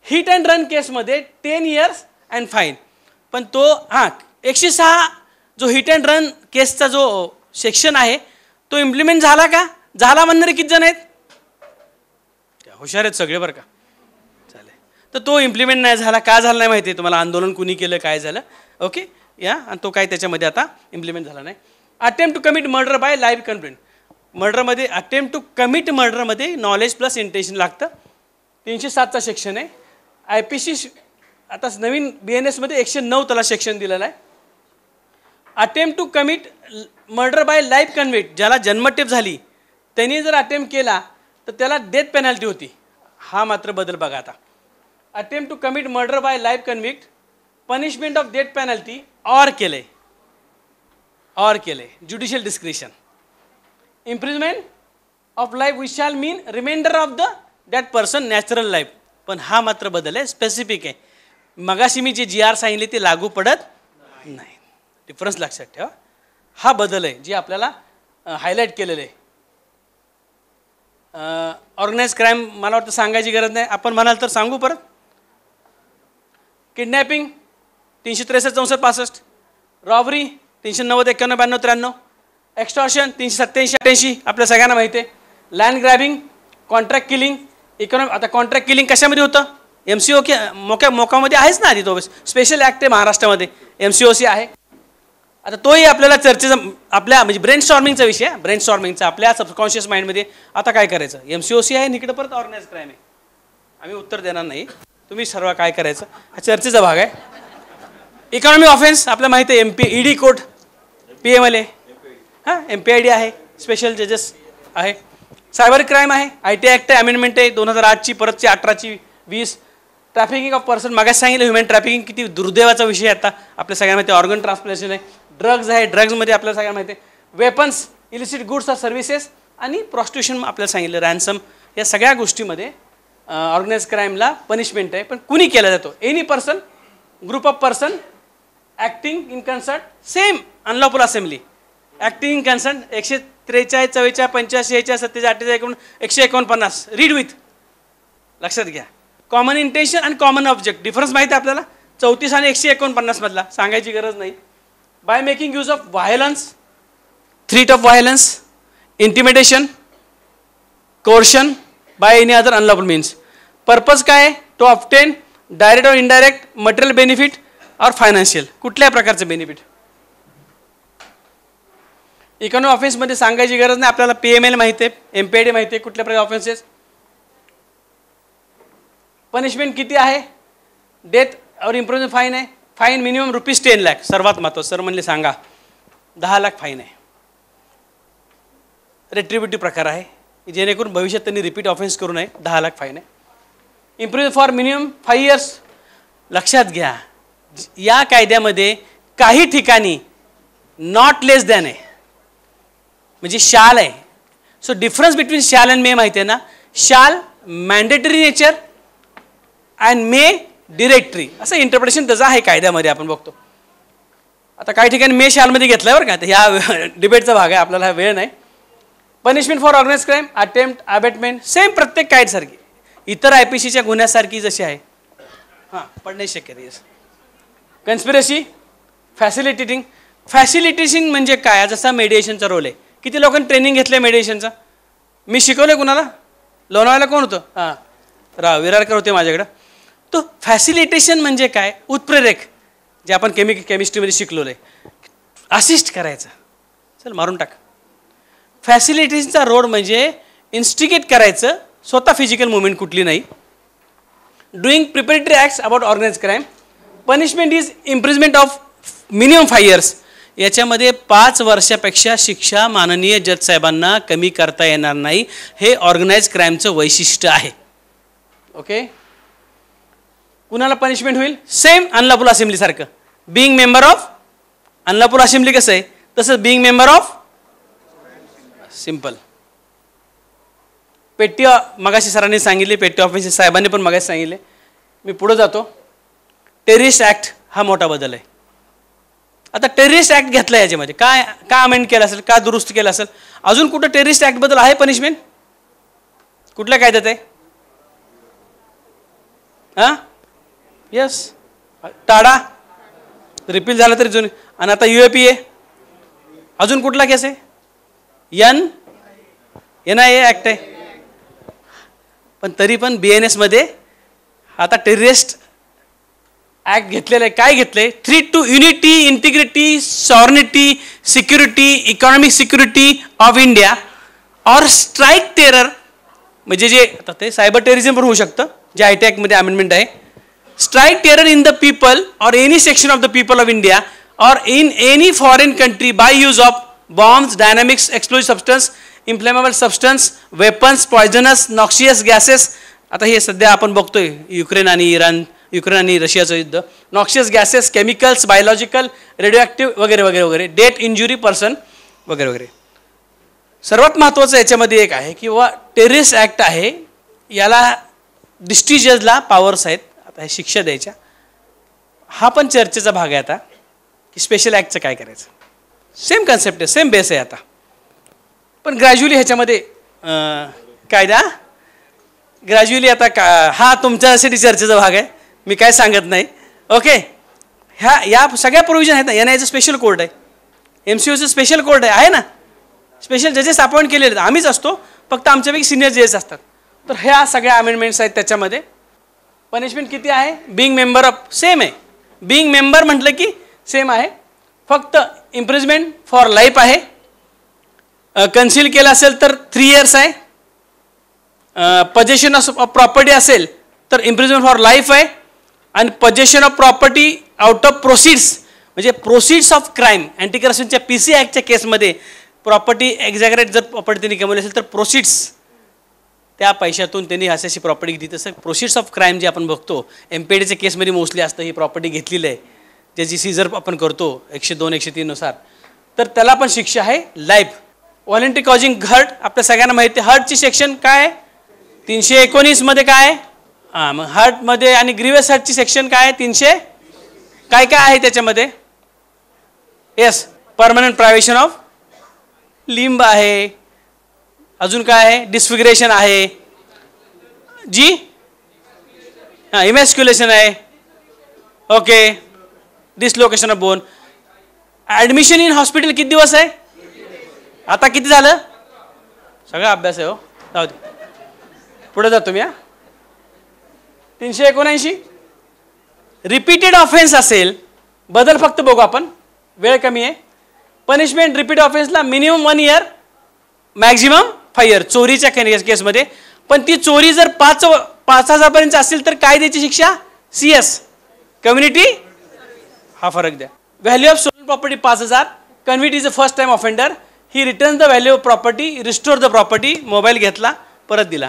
हिट अँड रन केसमध्ये 10 years अँड फाईन. पण तो 106 जो हिट अँड रन केसचा जो सेक्शन आहे तो इम्प्लिमेंट झाला का? झाला म्हणणारे किती जण आहेत? हुशार आहेत सगळे बरं का. चालेल. तर तो इम्प्लिमेंट नाही झाला. का झाला नाही माहिती आहे तुम्हाला? आंदोलन कुणी केलं, काय झालं, ओके या, आणि तो काय त्याच्यामध्ये आता इम्प्लिमेंट झाला नाही. Attempt to commit murder by life convict. मर्डरमध्ये अटेम्प्ट टू कमिट मर्डरमध्ये नॉलेज प्लस इंटेन्शन लागतं. 307चा सेक्शन आहे. IPC आता नवीन BNS मध्ये 109 त्याला सेक्शन दिलेलं आहे. Attempt to commit murder by life convict, ज्याला जन्मठेप झाली त्यांनी जर अटेम्प्ट केला तर त्याला डेथ पेनल्टी होती. हा मात्र बदल बघा आता. Attempt to commit murder by life convict punishment of death penalty or केले judicial discretion. Imprisonment of life which shall mean remainder of the that person natural life. पण हा मात्र बदल आहे, स्पेसिफिक आहे. मगाशी मी जे GR सांगितले ते लागू पडत नाही. डिफरन्स लक्षात ठेवा. हा बदल आहे जे आपल्याला हायलाईट केलेलं आहे. ऑर्गनाइज क्राईम मला वाटतं सांगायची गरज नाही. आपण म्हणाल तर सांगू परत. किडनॅपिंग 363 64 65. रॉबरी 390 91 92 93. एक्स्टॉर्शन 387 88 आपल्या सगळ्यांना माहिती आहे. Land grabbing, contract killing, economic. आता कॉन्ट्रॅक्ट किलिंग कशामध्ये होतं? MCOC मोकामध्ये आहेच ना आधी. तो स्पेशल ॲक्ट आहे महाराष्ट्रामध्ये, MCOC आहे. आता तोही आपल्याला चर्चेचा आपल्या म्हणजे ब्रेन स्टॉर्मिंगचा विषय आहे. ब्रेन स्टॉर्मिंगचा आपल्या सबकॉन्शियस माइंडमध्ये आता काय करायचं? MCOC आहे, इकडे परत ऑर्गनाइज क्राईम आहे. आम्ही उत्तर देणार नाही, तुम्ही सर्व काय करायचं हा चर्चेचा भाग आहे. इकॉनॉमिक ऑफेन्स आपल्याला माहिती आहे. ED कोर्ट, PMLA, MPID आहे, स्पेशल जजेस आहे. सायबर क्राईम आहे, IT ॲक्ट आहे, अमेंडमेंट आहे 2008ची, परतची 18ची 20. ट्रॅफिकिंग ऑफ पर्सन, मागास सांगितलं ह्युमन ट्रॅफिकिंग किती दुर्दैवाचा विषय आता आपल्या सगळ्यांना माहिती आहे. ऑर्गन ट्रान्सप्लांटेशन आहे. ड्रग्ज आहे, ड्रग्जमध्ये आपल्याला सगळ्यांना माहिती आहे. Weapons, illicit goods or services आणि प्रॉस्टिट्यूशन आपल्याला सांगितलं, रॅन्सम. या सगळ्या गोष्टीमध्ये ऑर्गनाइज क्राईमला पनिशमेंट आहे. पण कुणी केला जातो? Any person, group of person acting in concert, same unlawful assembly, acting in concert 143 44 85 46 47 48 149. Read with, लक्षात घ्या. कॉमन इंटेन्शन आणि कॉमन ऑब्जेक्ट, डिफरन्स माहिती आहे आपल्याला. 34 आणि 149 मधला सांगायची गरज नाही. By making use of violence, threat of violence, intimidation, coercion by any other unlawful means. Purpose काय? टू ऑब्टेन डायरेक्ट और इनडायरेक्ट मटेरियल बेनिफिट और फायनान्शियल, कुठल्या प्रकारचं बेनिफिट. इकॉनॉमिक ऑफेन्समध्ये सांगायची गरज नाही आपल्याला. PML माहिती आहे, MPID माहिती आहे, कुठल्या प्रकारचे ऑफेन्सेस. पनिशमेंट किती आहे? डेथ और इम्प्रिजन फाईन आहे. Fine minimum ₹10 lakh. सर्वात महत्त्वाचं सर म्हणले सांगा, 10 लाख फाईन आहे. रेट्रिब्युटिव्ह प्रकार आहे, जेणेकरून भविष्यात त्यांनी रिपीट ऑफेन्स करू नये. 10 लाख फाईन आहे. Imprison for minimum 5 years. लक्षात घ्या, या कायद्यामध्ये काही ठिकाणी नॉट लेस दॅन आहे, म्हणजे शाल आहे. सो डिफरन्स बिटवीन शाल अँड मे माहिती आहे ना. शाल mandatory nature and may directory, असं इंटरप्रिटेशन त्याचं आहे कायद्यामध्ये आपण बघतो. आता काही ठिकाणी मेष यालमध्ये घेतलं आहे बरं का, तर ह्या डिबेटचा भाग आहे, आपल्याला वेळ नाही. Punishment for organise crime, attempt, abetment, same प्रत्येक कायदसारखी इतर IPCच्या गुन्ह्यासारखी जशी आहे. हां, पडण्याची शक्यता. येस. कन्स्पिरसी, फॅसिलिटेटिंग. फॅसिलिटेशन म्हणजे काय? जसा मेडिएशनचा रोल आहे. किती लोकांनी ट्रेनिंग घेतलं आहे मेडिएशनचा? मी शिकवलं आहे कुणाला? लोणावळ्याला कोण होतं? हां, विरारकर होते माझ्याकडं. तो फॅसिलिटेशन म्हणजे काय? उत्प्रेरक, जे आपण केमिस्ट्रीमध्ये शिकलेलं आहे. असिस्ट करायचं, चल मारून टाक. फॅसिलिटेशनचा रोड म्हणजे इन्स्टिगेट करायचं, स्वतः फिजिकल मुवमेंट कुठली नाही. Doing preparatory acts about organise crime. Punishment is imprisonment of minimum 5 years. याच्यामध्ये 5 वर्षापेक्षा शिक्षा माननीय जज साहेबांना कमी करता येणार नाही. हे ऑर्गनाइज क्राईमचं वैशिष्ट्य आहे. ओके. कुणाला पनिशमेंट होईल? सेम अनलॉफुल असेंब्लीसारखं. Being member of unlawful assembly कसं आहे तसं बिईंग मेंबर ऑफ सिंपल. पेटी मगाशी सरांनी सांगितले, पेटी ऑफिसर साहेबांनी पण मगाशी सांगितले. मी पुढे जातो. टेररिस्ट ॲक्ट हा मोठा बदल आहे. आता टेररिस्ट ॲक्ट घेतला याच्यामध्ये काय का अमेंड केलं असेल, का दुरुस्त केलं असेल? अजून कुठं टेररिस्ट ॲक्ट बद्दल आहे पनिशमेंट? कुठल्या कायद्यात आहे? हां, यस, टाडा रिपील झाला तरी जुने. आणि आता UAPA. अजून कुठला केस आहे? NIA ॲक्ट आहे. पण तरी पण BNS मध्ये आता टेररिस्ट ॲक्ट घेतलेलं आहे. काय घेतलं आहे? Threat to unity, integrity, sovereignty, security, economic security of India or strike terror. म्हणजे जे आता ते सायबर टेररिझम पण होऊ शकतं, जे IT ॲक्टमध्ये अमेंडमेंट आहे. Strike terror in the people or any section of the people of India or in any foreign country by use of bombs, dynamics, explosive substance, inflammable substance, weapons, poisonous, noxious gases. आता हे सध्या आपण बघतोय Ukraine आणि रशियाचं युद्ध. Noxious gases, chemicals, biological, radio वगैरे वगैरे वगैरे, डेथ, इंजुरी पर्सन वगैरे वगैरे. सर्वात महत्त्वाचं याच्यामध्ये एक आहे की वा टेररिस्ट ॲक्ट आहे, याला डिस्ट्रिक्ट जजला पॉवर्स आहेत आता हे शिक्षा द्यायच्या. हा पण चर्चेचा भाग आहे आता की स्पेशल ॲक्टचं काय करायचं. सेम कन्सेप्ट आहे, सेम बेस आहे आता. पण ग्रॅज्युअली ह्याच्यामध्ये कायदा ग्रॅज्युअली आता हा तुमच्यासाठी चर्चेचा भाग आहे, मी काय सांगत नाही. ओके. या सगळ्या प्रोव्हिजन आहेत ना. NIAचं स्पेशल कोर्ट आहे, MCOचं स्पेशल कोर्ट आहे ना. स्पेशल जजेस अपॉइंट केलेले आहेत, आम्हीच असतो, फक्त आमच्यापैकी सिनियर जजेस असतात. तर ह्या सगळ्या अमेंडमेंट्स आहेत त्याच्यामध्ये. पनिशमेंट किती आहे? बिईंग मेंबर ऑफ सेम आहे. बिईंग मेंबर म्हटलं की सेम आहे, फक्त इम्प्रिजमेंट फॉर लाईफ आहे. कन्सिल केलं असेल तर 3 years आहे. पजेशन ऑफ प्रॉपर्टी असेल तर इम्प्रिजमेंट फॉर लाईफ आहे. आणि possession of property out of proceeds म्हणजे प्रोसीड्स ऑफ क्राईम, अँटी करप्शनच्या PC ॲक्टच्या केसमध्ये प्रॉपर्टी एक्झॅगरेट जर प्रॉपर्टी त्यांनी कमवली असेल तर प्रोसीड्स, त्या पैशातून त्यांनी अशी प्रॉपर्टी घेतली. तसं प्रोसीड्स ऑफ क्राईम जे आपण बघतो MPADच्या केसमध्ये मोस्टली असतं, ही प्रॉपर्टी घेतलेली आहे ज्याची सीझर आपण करतो 102, 103 नुसार, तर त्याला पण शिक्षा आहे लाईफ. व्हॉलंटरी कॉजिंग हर्ट आपल्या सगळ्यांना माहिती आहे. हर्टची सेक्शन काय आहे? 319 मध्ये काय आहे? हां, मग हर्टमध्ये आणि ग्रीवियस हर्टची सेक्शन काय आहे? 300 काय काय आहे त्याच्यामध्ये? येस, परमनंट प्रायव्हेशन ऑफ लिंब आहे. अजून काय आहे? डिस्फिगरेशन आहे. जी हां, इमॅस्क्युलेशन आहे. Okay. Dislocation of bone. Admission in hospital किती दिवस आहे? आता किती झालं? सगळा अभ्यास आहे हो, जाऊ दे, पुढे जातो मी. 379. रिपीटेड ऑफेन्स असेल, बदल फक्त बघू आपण, वेळ कमी आहे. पनिशमेंट रिपीट ऑफेन्सला मिनिमम 1 year, मॅक्झिमम 5 years चोरीच्या केसमध्ये. पण ती चोरी जर 5,000 पर्यंत असेल तर काय द्यायची शिक्षा? CS, कम्युनिटी, हा फरक द्या. Value of stolen property 5,000. Convict is a first time offender. He return the value of property, restore the property. Mobile घेतला, परत दिला,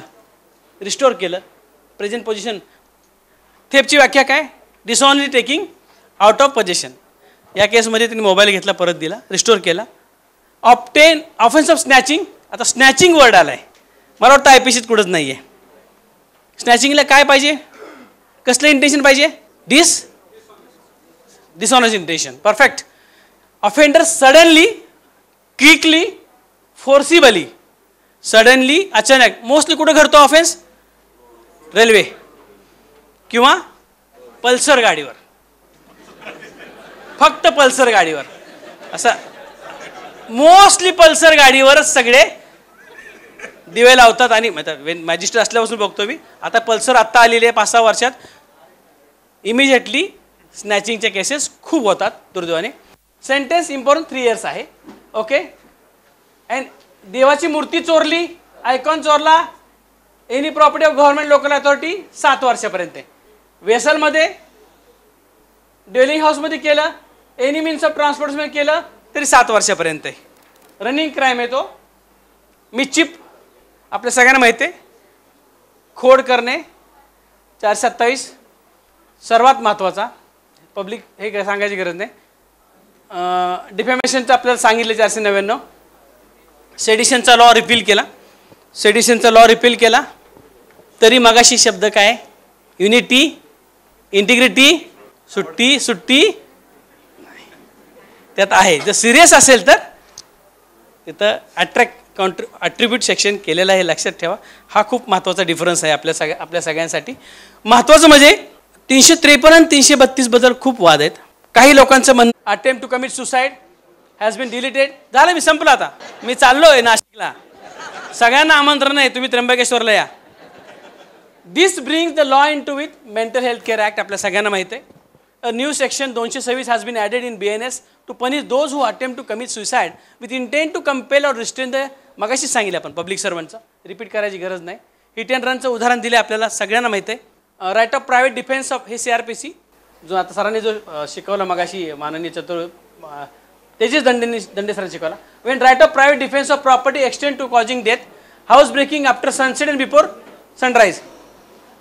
रिस्टोर केलं. Present position. थेपची व्याख्या काय? Dishonestly taking out of possession. या केसमध्ये त्यांनी मोबाईल घेतला, परत दिला, रिस्टोर केला. ऑप्टेन ऑफेन्स ऑफ स्नॅचिंग. आता स्नॅचिंग वर्ड आला आहे, मला वाटतं IPCत कुठंच नाही आहे. स्नॅचिंगला काय पाहिजे? कसलं इंटेन्शन पाहिजे? Dishonest intention. Perfect. Offender suddenly, quickly, forcibly, suddenly, अचानक. मोस्टली कुठं घडतो ऑफेन्स? रेल्वे किंवा पल्सर गाडीवर, फक्त पल्सर गाडीवर. असं मोस्टली पल्सर गाडीवरच सगळे दिवे लावतात. आणि मॅजिस्ट्रेट असल्यापासून बघतो मी, आता पल्सर आत्ता आलेली आहे 5-6 वर्षात, इमिजिएटली स्नॅचिंगचे केसेस खूप होतात दुर्दैवाने. सेंटेन्स इम्पॉर्टंट 3 years आहे. ओके. अँड देवाची मूर्ती चोरली, आयकॉन चोरला, any property of government local authority 7 वर्षापर्यंत. वेसलमध्ये, ड्वेलिंग हाऊसमध्ये केलं, एनी मीन्स ऑफ ट्रान्सपोर्टमध्ये केलं तरी 7 वर्षापर्यंत आहे. रनिंग क्राईम आहे तो. मिस्चिफ आपल्या सगळ्यांना माहिती आहे. खोड करणे 427. सर्वात महत्त्वाचा, पब्लिक हे काय सांगायची गरज नाही. डिफॅमेशनचं आपल्याला सांगितलं 499. सेडिशनचा लॉ रिपील केला. सेडिशनचा लॉ रिपील केला तरी मगाशी शब्द काय? युनिटी, इंटिग्रिटी, सुट्टी, सुट्टी त्यात आहे. जर सिरियस असेल तर तिथं ॲट्रिब्यूट सेक्शन केलेलं आहे, लक्षात ठेवा. हा खूप महत्त्वाचा डिफरन्स आहे आपल्या सगळ्यांसाठी. महत्त्वाचं म्हणजे 353 आणि 332 बद्दल खूप वाद आहेत. काही लोकांचं म्हणणं attempt to commit suicide has been deleted. झालं, मी संपलं. आता मी चाललो आहे नाशिकला. सगळ्यांना आमंत्रण आहे, तुम्ही त्र्यंबकेश्वरला या. This brings the law in to with mental health care act. आपल्या सगळ्यांना माहिती आहे. A new section 226 has been added in BNS to punish those who attempt to commit suicide with intent to compel or restrain the. मगाशीच सांगितलं आपण public सर्वंटचं, repeat करायची गरज नाही. हिट अँड रनचं उदाहरण दिले, आपल्याला सगळ्यांना माहिती आहे. Right of private defence of हे CRPC जो आता सरांनी जो शिकवला मगाशी माननीय तेजस दंडे सरांनी शिकवला. When right of private defence of property extend to causing death, house breaking after sunset and before sunrise.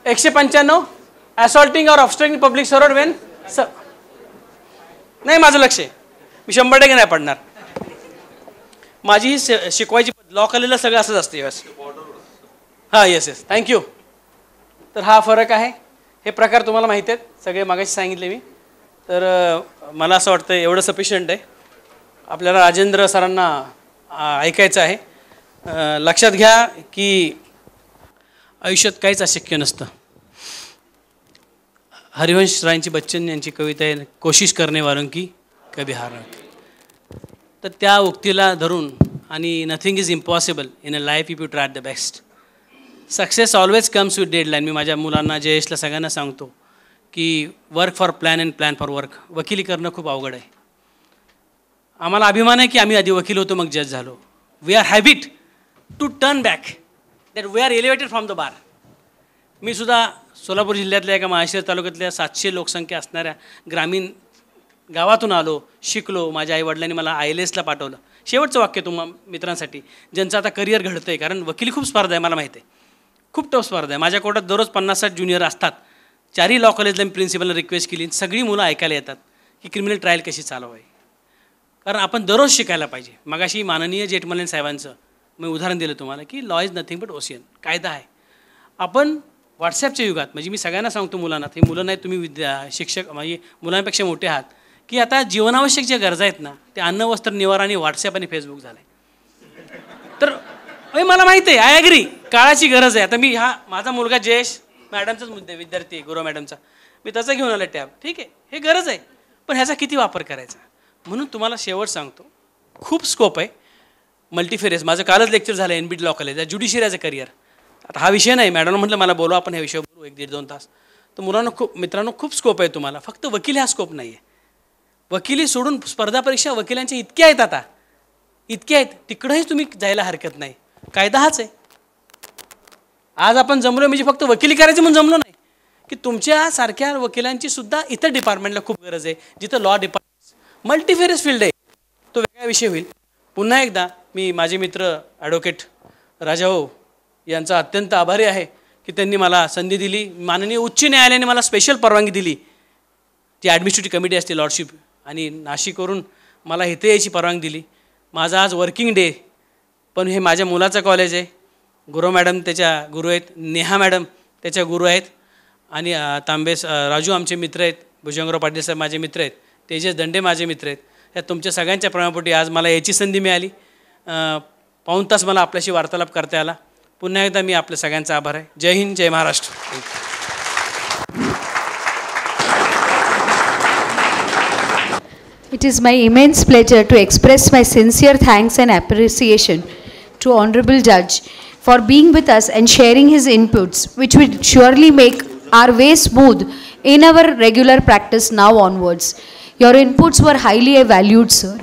195 assaulting or obstructing public servant when नाही, माझं लक्ष आहे, मी 100% नाही पडणार. माझी ही शिकवायची लॉ कॉलेजला सगळं असंच असतं यस. हां येस थँक्यू. तर हा फरक आहे. हे प्रकार तुम्हाला माहिती आहेत सगळे, मागाशी सांगितले मी. तर मला असं वाटतं एवढं सफिशियंट आहे. आपल्याला राजेंद्र सरांना ऐकायचं आहे. लक्षात घ्या की आयुष्यात काहीच अशक्य नसतं. हरिवंश रायांची बच्चन यांची कविता आहे, कोशिश करणे वालों की कभी हार नाही. तर त्या उक्तीला धरून आणि nothing is impossible in a life if you try the best. Success always comes with deadline. मी माझ्या मुलांना, जयेशला सगळ्यांना सांगतो की work for plan and plan for work. वकिली करणं खूप अवघड आहे. आम्हाला अभिमान आहे की आम्ही आधी वकील होतो मग जज झालो. We are habit to turn back that we are elevated from the bar. मी सुद्धा सोलापूर जिल्ह्यातल्या एका माहेश्वर तालुक्यातल्या 700 लोकसंख्या असणाऱ्या ग्रामीण गावातून आलो, शिकलो. माझ्या आईवडिलांनी मला ILSला पाठवलं. शेवटचं वाक्य मित्रांसाठी ज्यांचं आता करिअर घडतं आहे, कारण वकिली खूप स्पर्धा आहे, मला माहिती आहे, खूप टफ स्पर्धा आहे. माझ्या कोर्टात दररोज 50-60 ज्युनियर असतात. 4ही लॉ कॉलेजला मी प्रिन्सिपलला रिक्वेस्ट केली. सगळी मुलं ऐकायला येतात की क्रिमिनल ट्रायल कशी चालवावी, कारण आपण दररोज शिकायला पाहिजे. मगाशी माननीय जेठमलानी साहेबांचं मी उदाहरण दिलं तुम्हाला की law is nothing but ocean. कायदा आहे. आपण व्हॉट्सॲपच्या युगात, म्हणजे मी सगळ्यांना सांगतो मुलांना, ते मुलं नाही तुम्ही शिक्षक म्हणजे मुलांपेक्षा मोठे आहात, की आता जीवनावश्यक ज्या गरजा आहेत ना, ते अन्न, वस्त्र, निवारा आणि व्हॉट्सॲप आणि फेसबुक झालं आहे. तर मला माहिती आहे, आय ॲग्री, काळाची गरज आहे. आता मी माझा मुलगा जयेश मॅडमचाच विद्यार्थी आहे, गुरव मॅडमचा, मी त्याचा घेऊन आला टॅब. ठीक आहे, हे गरज आहे, पण ह्याचा किती वापर करायचा. म्हणून तुम्हाला शेवट सांगतो, खूप स्कोप आहे. मल्टीफेरियस माझं कालच लेक्चर झालं NBT law college, judiciary as a career. आता हा विषय नाही, मॅडमनं म्हटलं मला बोलवा, आपण ह्या विषयावर बोलू 1-1.5-2 तास. तर मुलांना मित्रांनो खूप स्कोप आहे तुम्हाला. फक्त वकिली हा स्कोप नाही आहे. वकिली सोडून स्पर्धा परीक्षा वकिलांच्या इतक्या आहेत, आता इतक्या आहेत, तिकडंही तुम्ही जायला हरकत नाही. कायदा हाच आहे. आज आपण जमलो म्हणजे फक्त वकिली करायची म्हणून जमलो नाही, की तुमच्यासारख्या वकिलांची सुद्धा इतर डिपार्टमेंटला खूप गरज आहे, जिथं लॉ डिपार्टमेंट मल्टीफेरियस फील्ड आहे. तो वेगळा विषय होईल. पुन्हा एकदा मी माझे मित्र ॲडव्होकेट राजाभाऊ यांचा अत्यंत आभारी आहे की त्यांनी मला संधी दिली. माननीय उच्च न्यायालयाने मला स्पेशल परवानगी दिली. ती ॲडमिनिस्ट्रेटिव्ह कमिटी असते लॉर्डशिप, आणि नाशिकवरून मला इथे यायची परवानगी दिली. माझा आज वर्किंग डे, पण हे माझ्या मुलाचं कॉलेज आहे. गुरव मॅडम त्याच्या गुरु आहेत, नेहा मॅडम त्याच्या गुरु आहेत, आणि तांबे राजू आमचे मित्र आहेत, भुजंगराव पाटील साहेब माझे मित्र आहेत, तेजस दंडे माझे मित्र आहेत. या तुमच्या सगळ्यांच्या प्रेमापोटी आज मला याची संधी मिळाली. पाऊण तास मला आपल्याशी वार्तालाप करता आला. पुन्हा एकदा मी आपल्या सगळ्यांचा आभार आहे. जय हिंद, जय Maharashtra. It is my immense pleasure to express my sincere thanks and appreciation to Honorable Judge for being with us and sharing his inputs, which will surely make our way smooth in our regular practice now onwards. Your inputs were highly valued, sir.